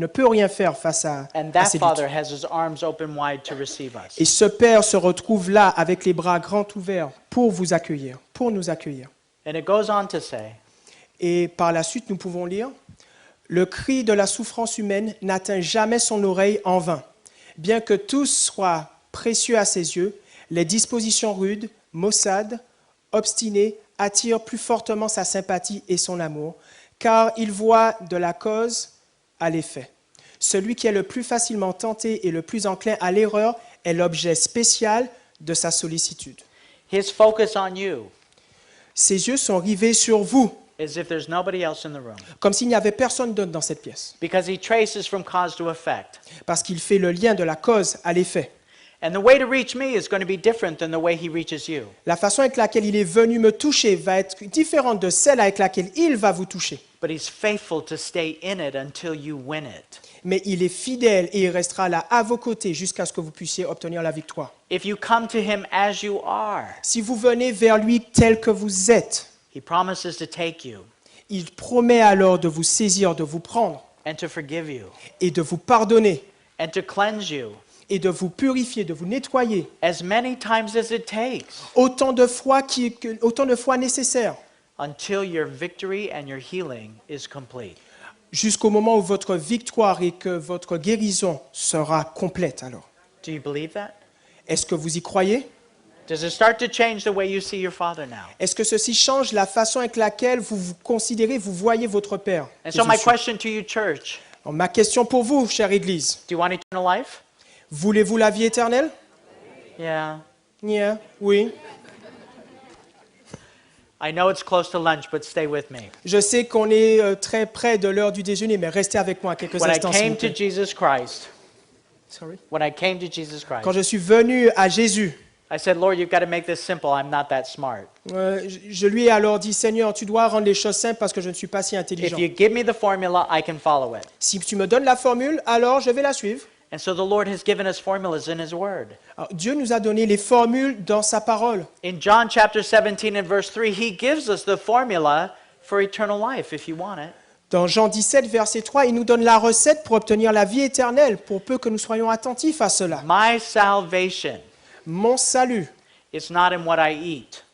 ne peut rien faire face à And that ces Father luttes. has His arms open wide to receive us. Et ce Père se retrouve là avec les bras grands ouverts pour vous accueillir, pour nous accueillir. And it goes on to say, Et par la suite, nous pouvons lire « Le cri de la souffrance humaine n'atteint jamais son oreille en vain. Bien que tout soit précieux à ses yeux, les dispositions rudes, maussades, obstinées attirent plus fortement sa sympathie et son amour, car il voit de la cause à l'effet. Celui qui est le plus facilement tenté et le plus enclin à l'erreur est l'objet spécial de sa sollicitude. His focus on you Ses yeux sont rivés sur vous, as if there's nobody else in the room. comme s'il n'y avait personne d'autre dans cette pièce, Because He traces from cause to effect. parce qu'il fait le lien de la cause à l'effet. And the way to reach me is going to be different than the way He reaches you. La façon avec laquelle il est venu me toucher va être différente de celle avec laquelle il va vous toucher. But He's faithful to stay in it until you win it. Mais il est fidèle et il restera là à vos côtés jusqu'à ce que vous puissiez obtenir la victoire. If you come to Him as you are, Si vous venez vers lui tel que vous êtes, He promises to take you il promet alors de vous saisir, de vous prendre and to forgive you et de vous pardonner and to cleanse you et de vous purifier, de vous nettoyer as many times as it takes autant de fois nécessaire until your victory and your healing is complete. jusqu'au moment où votre victoire et que votre guérison sera complète alors. Do you believe that? Est-ce que vous y croyez? Does it start to change the way you see your Father now? Est-ce que ceci change la façon avec laquelle vous vous considérez, vous voyez votre Père? And qui so est aux my cieux? question to you, church, Alors, ma question pour vous, chère Église, do you want eternal life? voulez-vous la vie éternelle? Yeah. Yeah, oui. I know it's close to lunch, but stay with me. Je sais qu'on est très près de l'heure du déjeuner, mais restez avec moi quelques When I instants. s'il came vous to plaît. Jesus Christ, Sorry. Christ, Quand je suis venu à Jésus, I said, Lord, you've got to make this simple. I'm not that smart. je lui ai alors dit, Seigneur, tu dois rendre les choses simples parce que je ne suis pas si If intelligent. you give me the formula, I can follow it. Si tu me donnes la formule, alors je vais la suivre. And so the Lord has given us formulas in His Word. Alors, Dieu nous a donné les formules dans sa parole. In John chapter 17 and verse 3, He gives us the formula for eternal life if you want it. Dans Jean 17, verset 3, il nous donne la recette pour obtenir la vie éternelle, pour peu que nous soyons attentifs à cela. My salvation Mon salut, is not in what I eat.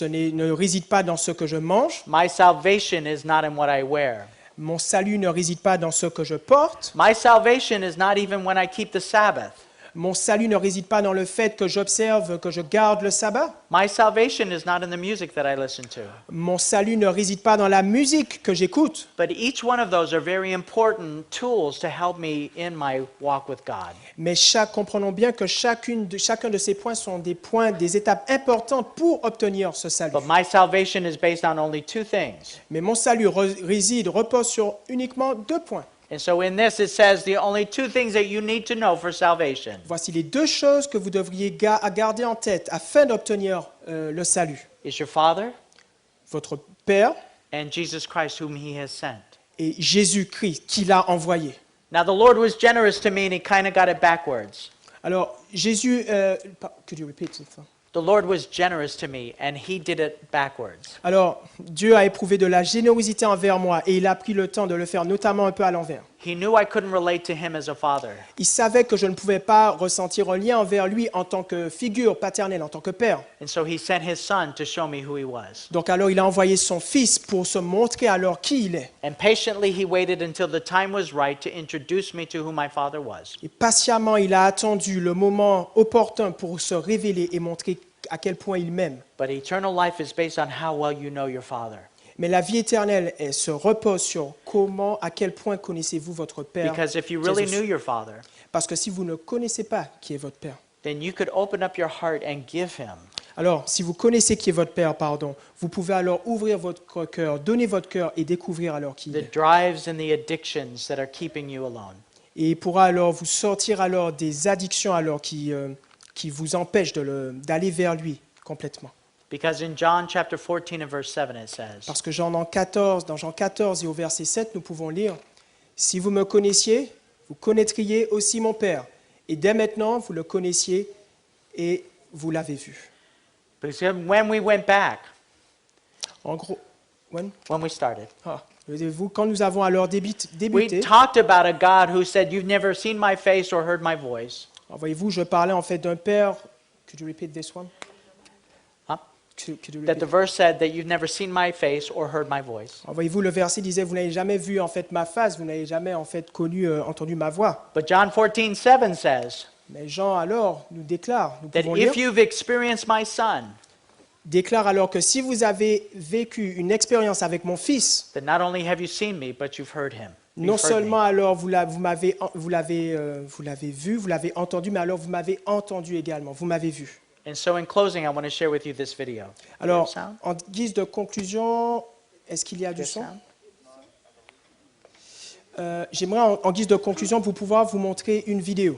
ne réside pas dans ce que je mange. My salvation is not in what I wear. Mon salut ne réside pas dans ce que je porte. My salvation is not even when I keep the Sabbath. Mon salut ne réside pas dans le fait que j'observe, que je garde le sabbat. My salvation is not in the music that I listen to. Mon salut ne réside pas dans la musique que j'écoute. But each one of those are very important tools to help me in my walk with God. Mais comprenons bien que chacun de ces points sont des étapes importantes pour obtenir ce salut. But my salvation is based on only two things. Mais mon salut repose sur uniquement 2 points. And so in this it says the only two things that you need to know for salvation. Voici les deux choses que vous devriez garder en tête afin d'obtenir le salut. Is your Father Votre Père and Jesus Christ whom he has sent. et Jésus-Christ qui l'a envoyé. Now the Lord was generous to me and he kind of got it backwards. Alors, Jésus... could you repeat it? The Lord was generous to me and he did it backwards. Alors, Dieu a éprouvé de la générosité envers moi et il a pris le temps de le faire, notamment un peu à l'envers. He knew I couldn't relate to him as a father. Il savait que je ne pouvais pas ressentir un lien envers lui en tant que figure paternelle, en tant que père. And so he sent his son to show me who he was. Donc alors, il a envoyé son fils pour se montrer alors qui il est. And patiently he waited until the time was right to introduce me to who my father was. Et patiemment, il a attendu le moment opportun pour se révéler et montrer à quel point il m'aime. But eternal life is based on how well you know your father. Mais la vie éternelle elle se repose sur comment, à quel point connaissez-vous votre Père. Because if you really Jésus. knew your father, Parce que si vous ne connaissez pas qui est votre Père, then you could open up your heart and give him. alors si vous connaissez qui est votre Père, vous pouvez alors ouvrir votre cœur, donner votre cœur et découvrir alors qui il The est. drives and the addictions that are keeping you alone. Et il pourra alors vous sortir alors des addictions alors qui vous empêchent d'aller vers lui complètement. Because in John chapter 14 and verse 7 it says, Parce que dans Jean 14 et au verset 7, nous pouvons lire « Si vous me connaissiez, vous connaîtriez aussi mon Père. Et dès maintenant, vous le connaissiez et vous l'avez vu. because when we went back, » En gros, when we started, quand nous avons alors we débuté, talked about a God who said, "You've never seen my face or heard my voice." voyez-vous, je parlais en fait d'un Père. Could you repeat this one? Huh? Could you That the repeat? verse said that you've never seen my face or heard my voice. Voyez-vous, le verset disait, vous n'avez jamais vu en fait ma face, vous n'avez jamais en fait entendu ma voix. But John 14:7 says Mais Jean alors nous déclare, nous that pouvons lire, if you've experienced my son, déclare alors que si vous avez vécu une expérience avec mon fils, then not only have you seen me, but you've heard him. You've non heard me. seulement alors vous l'avez vu, vous l'avez entendu, mais alors vous m'avez entendu également, vous m'avez vu. And so in closing, I want to share with you this video. Alors, Sound? en guise de conclusion, est-ce qu'il y a du Good son? sound? J'aimerais en guise de conclusion pouvoir vous montrer une vidéo.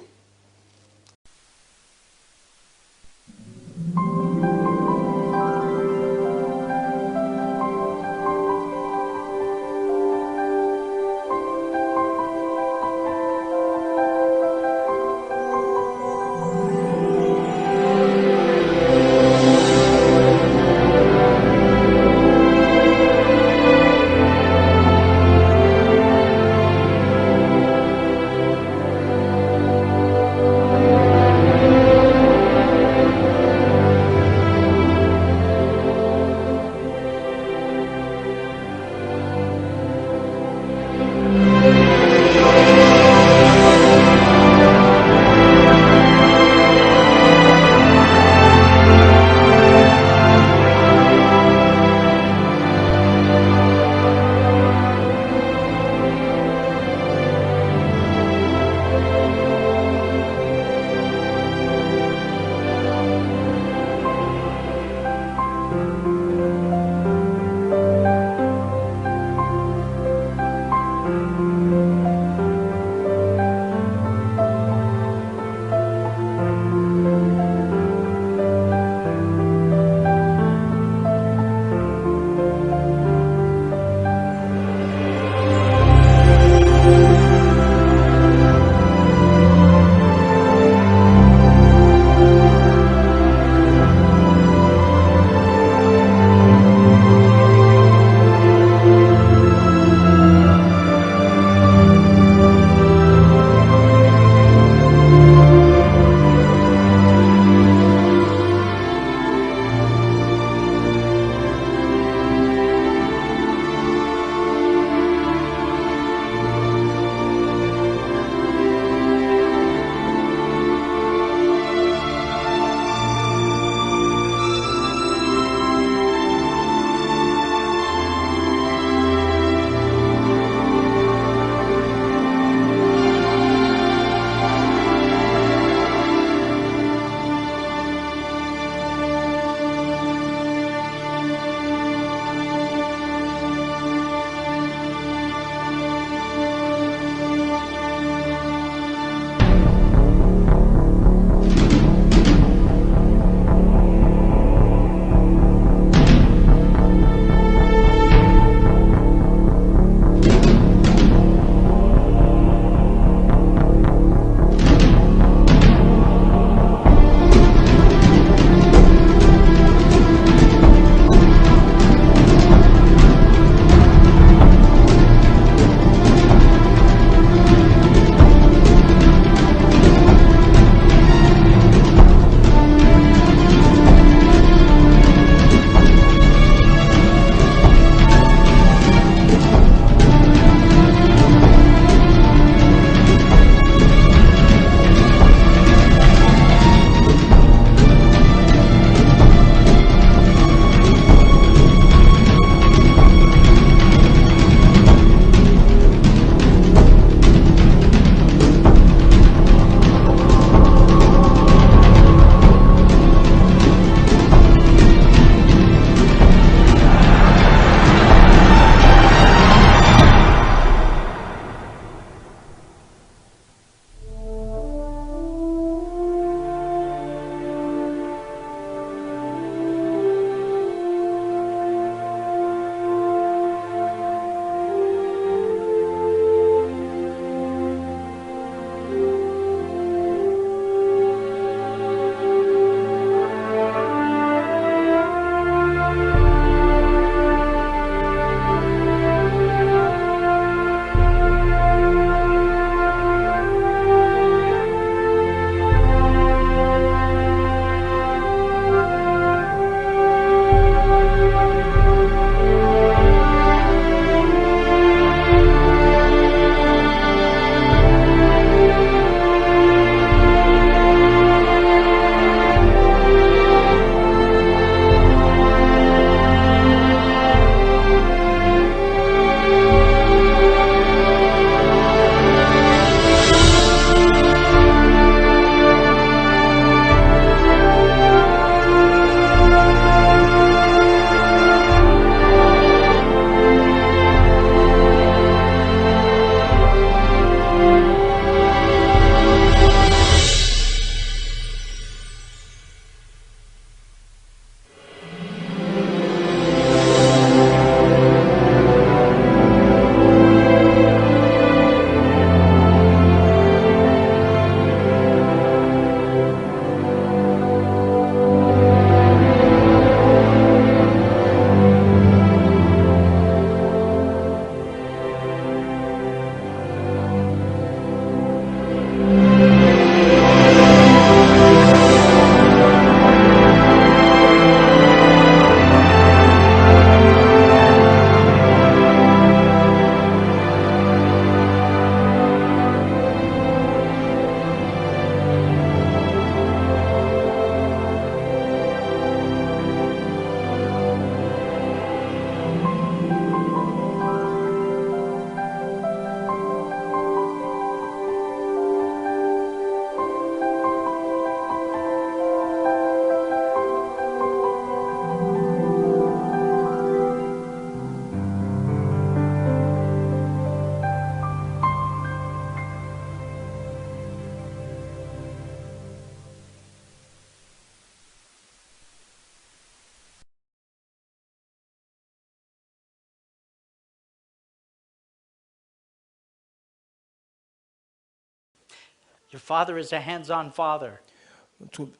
Your Father is a hands-on Father,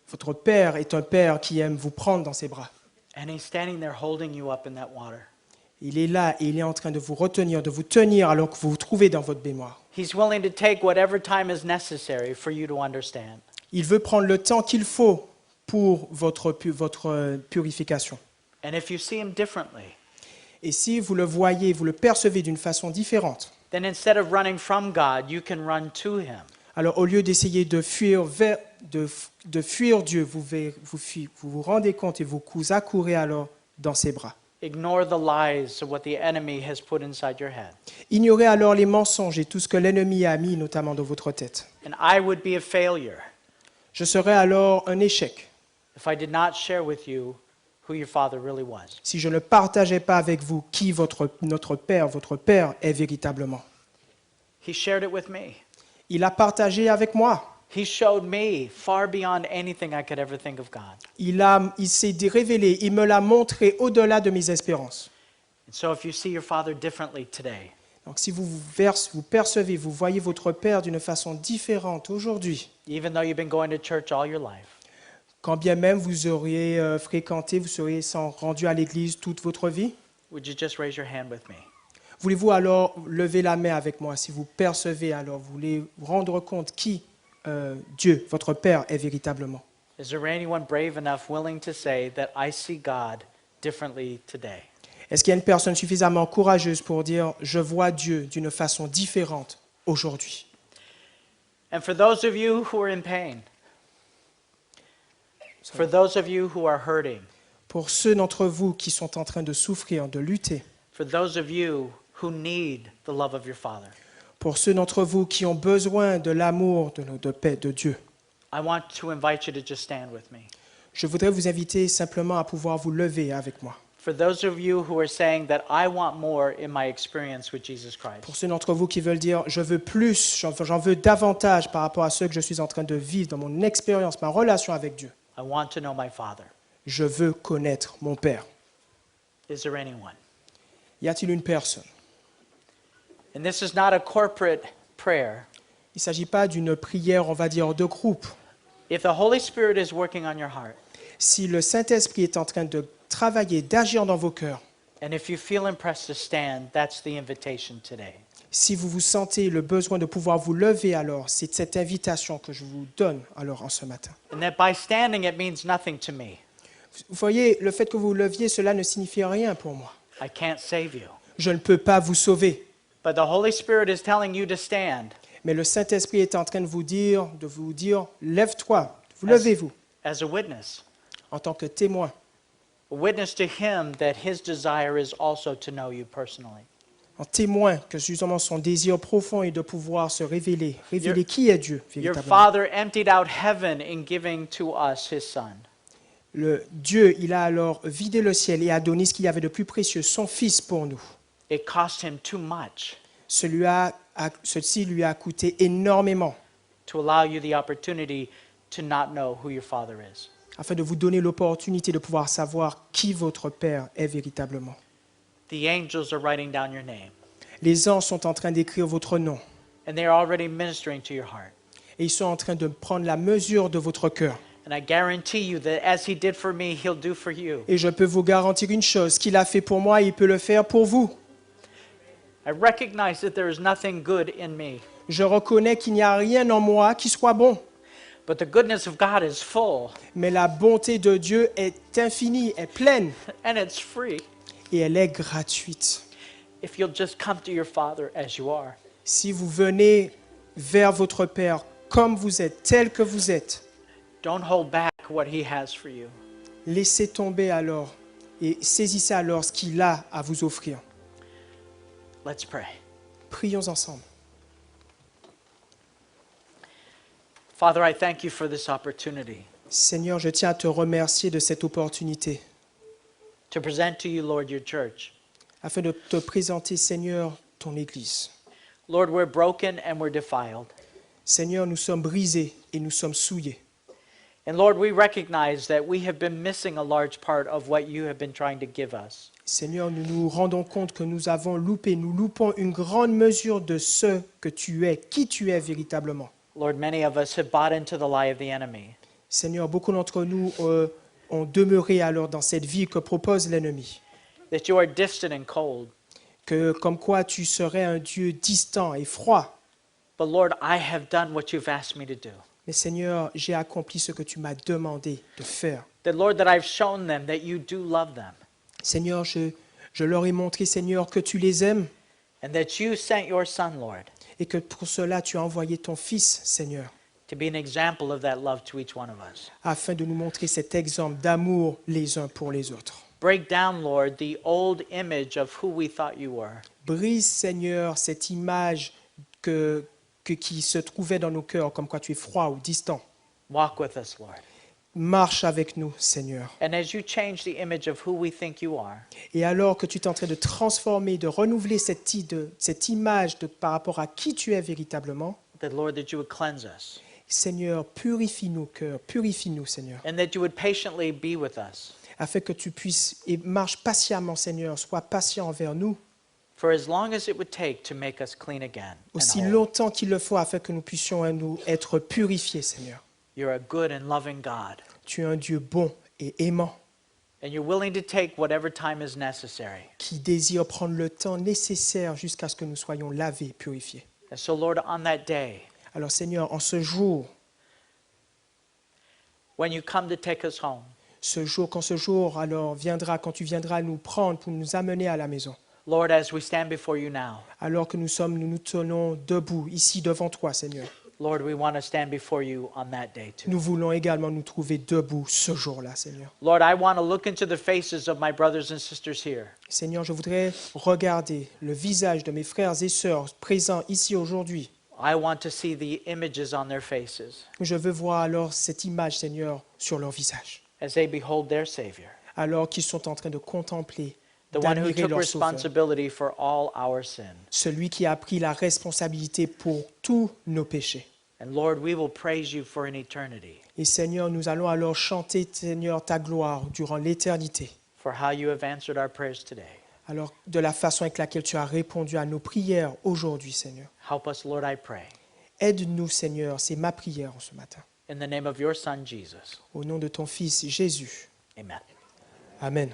Votre Père est un Père qui aime vous prendre dans ses bras. and He's standing there holding you up in that water. Il est là et il est en train de vous retenir, de vous tenir alors que vous vous trouvez dans votre baignoire. He's willing to take whatever time is necessary for you to understand. Il veut prendre le temps qu'il faut pour votre purification. And if you see Him differently, Et si vous le voyez, vous le percevez d'une façon différente, then instead of running from God, you can run to Him. alors au lieu d'essayer de fuir Dieu, vous vous rendez compte et vous accourez alors dans ses bras. Ignore the lies of what the enemy has put inside your head. Ignorez alors les mensonges et tout ce que l'ennemi a mis notamment dans votre tête. And I would be a failure Je serais alors un échec if I did not share with you who your Father really was. si je ne partageais pas avec vous qui votre Père est véritablement. He shared it with me. Il a partagé avec moi. He showed me far beyond anything I could ever think of God. Il s'est révélé, il me l'a montré au-delà de mes espérances. And so if you see your Father differently today, Donc si vous percevez, vous voyez votre Père d'une façon différente aujourd'hui, even though you've been going to church all your life, quand bien même vous auriez fréquenté, vous seriez rendu à l'église toute votre vie, would you just raise your hand with me? voulez-vous alors lever la main avec moi si vous percevez alors, vous voulez vous rendre compte qui Dieu, votre Père, est véritablement? Is there anyone brave enough, willing to say that I see God differently today? Est-ce qu'il y a une personne suffisamment courageuse pour dire « Je vois Dieu d'une façon différente aujourd'hui » And for those of you who are in pain, for those of you who are hurting, Pour ceux d'entre vous qui sont en train de souffrir, de lutter, for those of you who need the love of your Father, pour ceux d'entre vous qui ont besoin de l'amour de paix de Dieu, I want to invite you to just stand with me. je voudrais vous inviter simplement à pouvoir vous lever avec moi. For those of you who are saying that I want more in my experience with Jesus Christ, Pour ceux d'entre vous qui veulent dire « Je veux plus, j'en veux davantage par rapport à ce que je suis en train de vivre dans mon expérience, ma relation avec Dieu. I want to know my Father. Je veux connaître mon Père. » Is there anyone? Y a-t-il une personne? And this is not a corporate prayer. Il ne s'agit pas d'une prière, on va dire, de groupe. If the Holy Spirit is working on your heart, Si le Saint-Esprit est en train de travailler, d'agir dans vos cœurs, and if you feel impressed to stand, that's the invitation today. si vous vous sentez le besoin de pouvoir vous lever, alors c'est cette invitation que je vous donne alors en ce matin. And that by standing, it means nothing to me. Vous voyez, le fait que vous vous leviez, cela ne signifie rien pour moi. I can't save you. Je ne peux pas vous sauver. But the Holy Spirit is telling you to stand Mais le Saint-Esprit est en train de vous dire, lève-toi, vous levez-vous, as a witness. en tant que témoin. A witness to Him that His desire is also to know you personally. En témoin que justement son désir profond est de pouvoir se révéler Your- qui est Dieu Your véritablement. Father emptied out heaven in giving to us His Son. Le Dieu, il a alors vidé le ciel et a donné ce qu'il y avait de plus précieux, son Fils pour nous. It cost Him too much Ceci lui a coûté énormément to allow you the opportunity to not know who your Father is. afin de vous donner l'opportunité de pouvoir savoir qui votre Père est véritablement. The angels are writing down your name, Les anges sont en train d'écrire votre nom and they are already ministering to your heart. et ils sont en train de prendre la mesure de votre cœur. And I guarantee you that as He did for me, He'll do for you. Et je peux vous garantir une chose, qu'il a fait pour moi, il peut le faire pour vous. I recognize that there is nothing good in me, Je reconnais qu'il n'y a rien en moi qui soit bon, but the goodness of God is full mais la bonté de Dieu est infinie, est pleine and it's free et elle est gratuite. if you'll just come to your Father as you are. Si vous venez vers votre Père comme vous êtes, tel que vous êtes, Don't hold back what He has for you. laissez tomber alors et saisissez alors ce qu'il a à vous offrir. Let's pray. Prions ensemble. Father, I thank you for this opportunity Seigneur, je tiens à te remercier de cette opportunité to present to you, Lord, your church. afin de te présenter, Seigneur, ton Église. Lord, we're broken and we're defiled. Seigneur, nous sommes brisés et nous sommes souillés. And Lord, we recognize that we have been missing a large part of what you have been trying to give us. Seigneur, nous nous rendons compte que nous avons loupé, nous loupons une grande mesure de ce que tu es, qui tu es véritablement. Lord, many of us have bought into the lie of the enemy. Seigneur, beaucoup d'entre nous ont demeuré alors dans cette vie que propose l'ennemi, That you are distant and cold. que comme quoi tu serais un Dieu distant et froid. But Lord, I have done what you've asked me to do. Mais Seigneur, j'ai accompli ce que tu m'as demandé de faire. That Lord, that I've shown them that you do love them. Seigneur, je leur ai montré, Seigneur, que tu les aimes And that you sent your son, Lord, et que pour cela tu as envoyé ton Fils, Seigneur, to be an example of that love to each one of us. afin de nous montrer cet exemple d'amour les uns pour les autres. Break down, Lord, the old image of who we thought you were. Brise, Seigneur, cette image qui se trouvait dans nos cœurs, comme quoi tu es froid ou distant. Walk with us, Lord. Marche avec nous, Seigneur. And as you change the image of who we think you are, Et alors que tu es en train de transformer, de renouveler cette image par rapport à qui tu es véritablement, that Lord, that you would cleanse us. Seigneur, purifie nos cœurs, purifie-nous, Seigneur, And that you would patiently be with us. afin que tu puisses et marche patiemment, Seigneur, sois patient envers nous, For as long as it would take to make us clean again. And aussi whole. longtemps qu'il le faut, afin que nous puissions nous être purifiés, Seigneur. You're a good and loving God. Tu es un Dieu bon et aimant, And you're willing to take whatever time is necessary. qui désire prendre le temps nécessaire jusqu'à ce que nous soyons lavés, purifiés. And so, Lord, on that day, Alors, Seigneur, en ce jour, when you come to take us home, quand ce jour alors viendra, quand tu viendras nous prendre pour nous amener à la maison, Lord, as we stand before you now, alors que nous nous tenons debout ici devant toi, Seigneur, Lord, we want to stand before you on that day too. nous voulons également nous trouver debout ce jour-là, Seigneur. Lord, I want to look into the faces of my brothers and sisters here. Seigneur, je voudrais regarder le visage de mes frères et sœurs présents ici aujourd'hui. I want to see the images on their faces Je veux voir alors cette image, Seigneur, sur leur visage, as they behold their Savior, alors qu'ils sont en train de contempler, the one who d'admirer took leur Sauveur, responsibility for all our sin. celui qui a pris la responsabilité pour tous nos péchés. And Lord, we will praise you for an eternity, Et Seigneur, nous allons alors chanter, Seigneur, ta gloire durant l'éternité. for how you have answered our prayers today. Alors, de la façon avec laquelle tu as répondu à nos prières aujourd'hui, Seigneur. Help us, Lord, I pray. Aide-nous, Seigneur, c'est ma prière en ce matin. In the name of your Son, Jesus. Au nom de ton Fils, Jésus. Amen. Amen.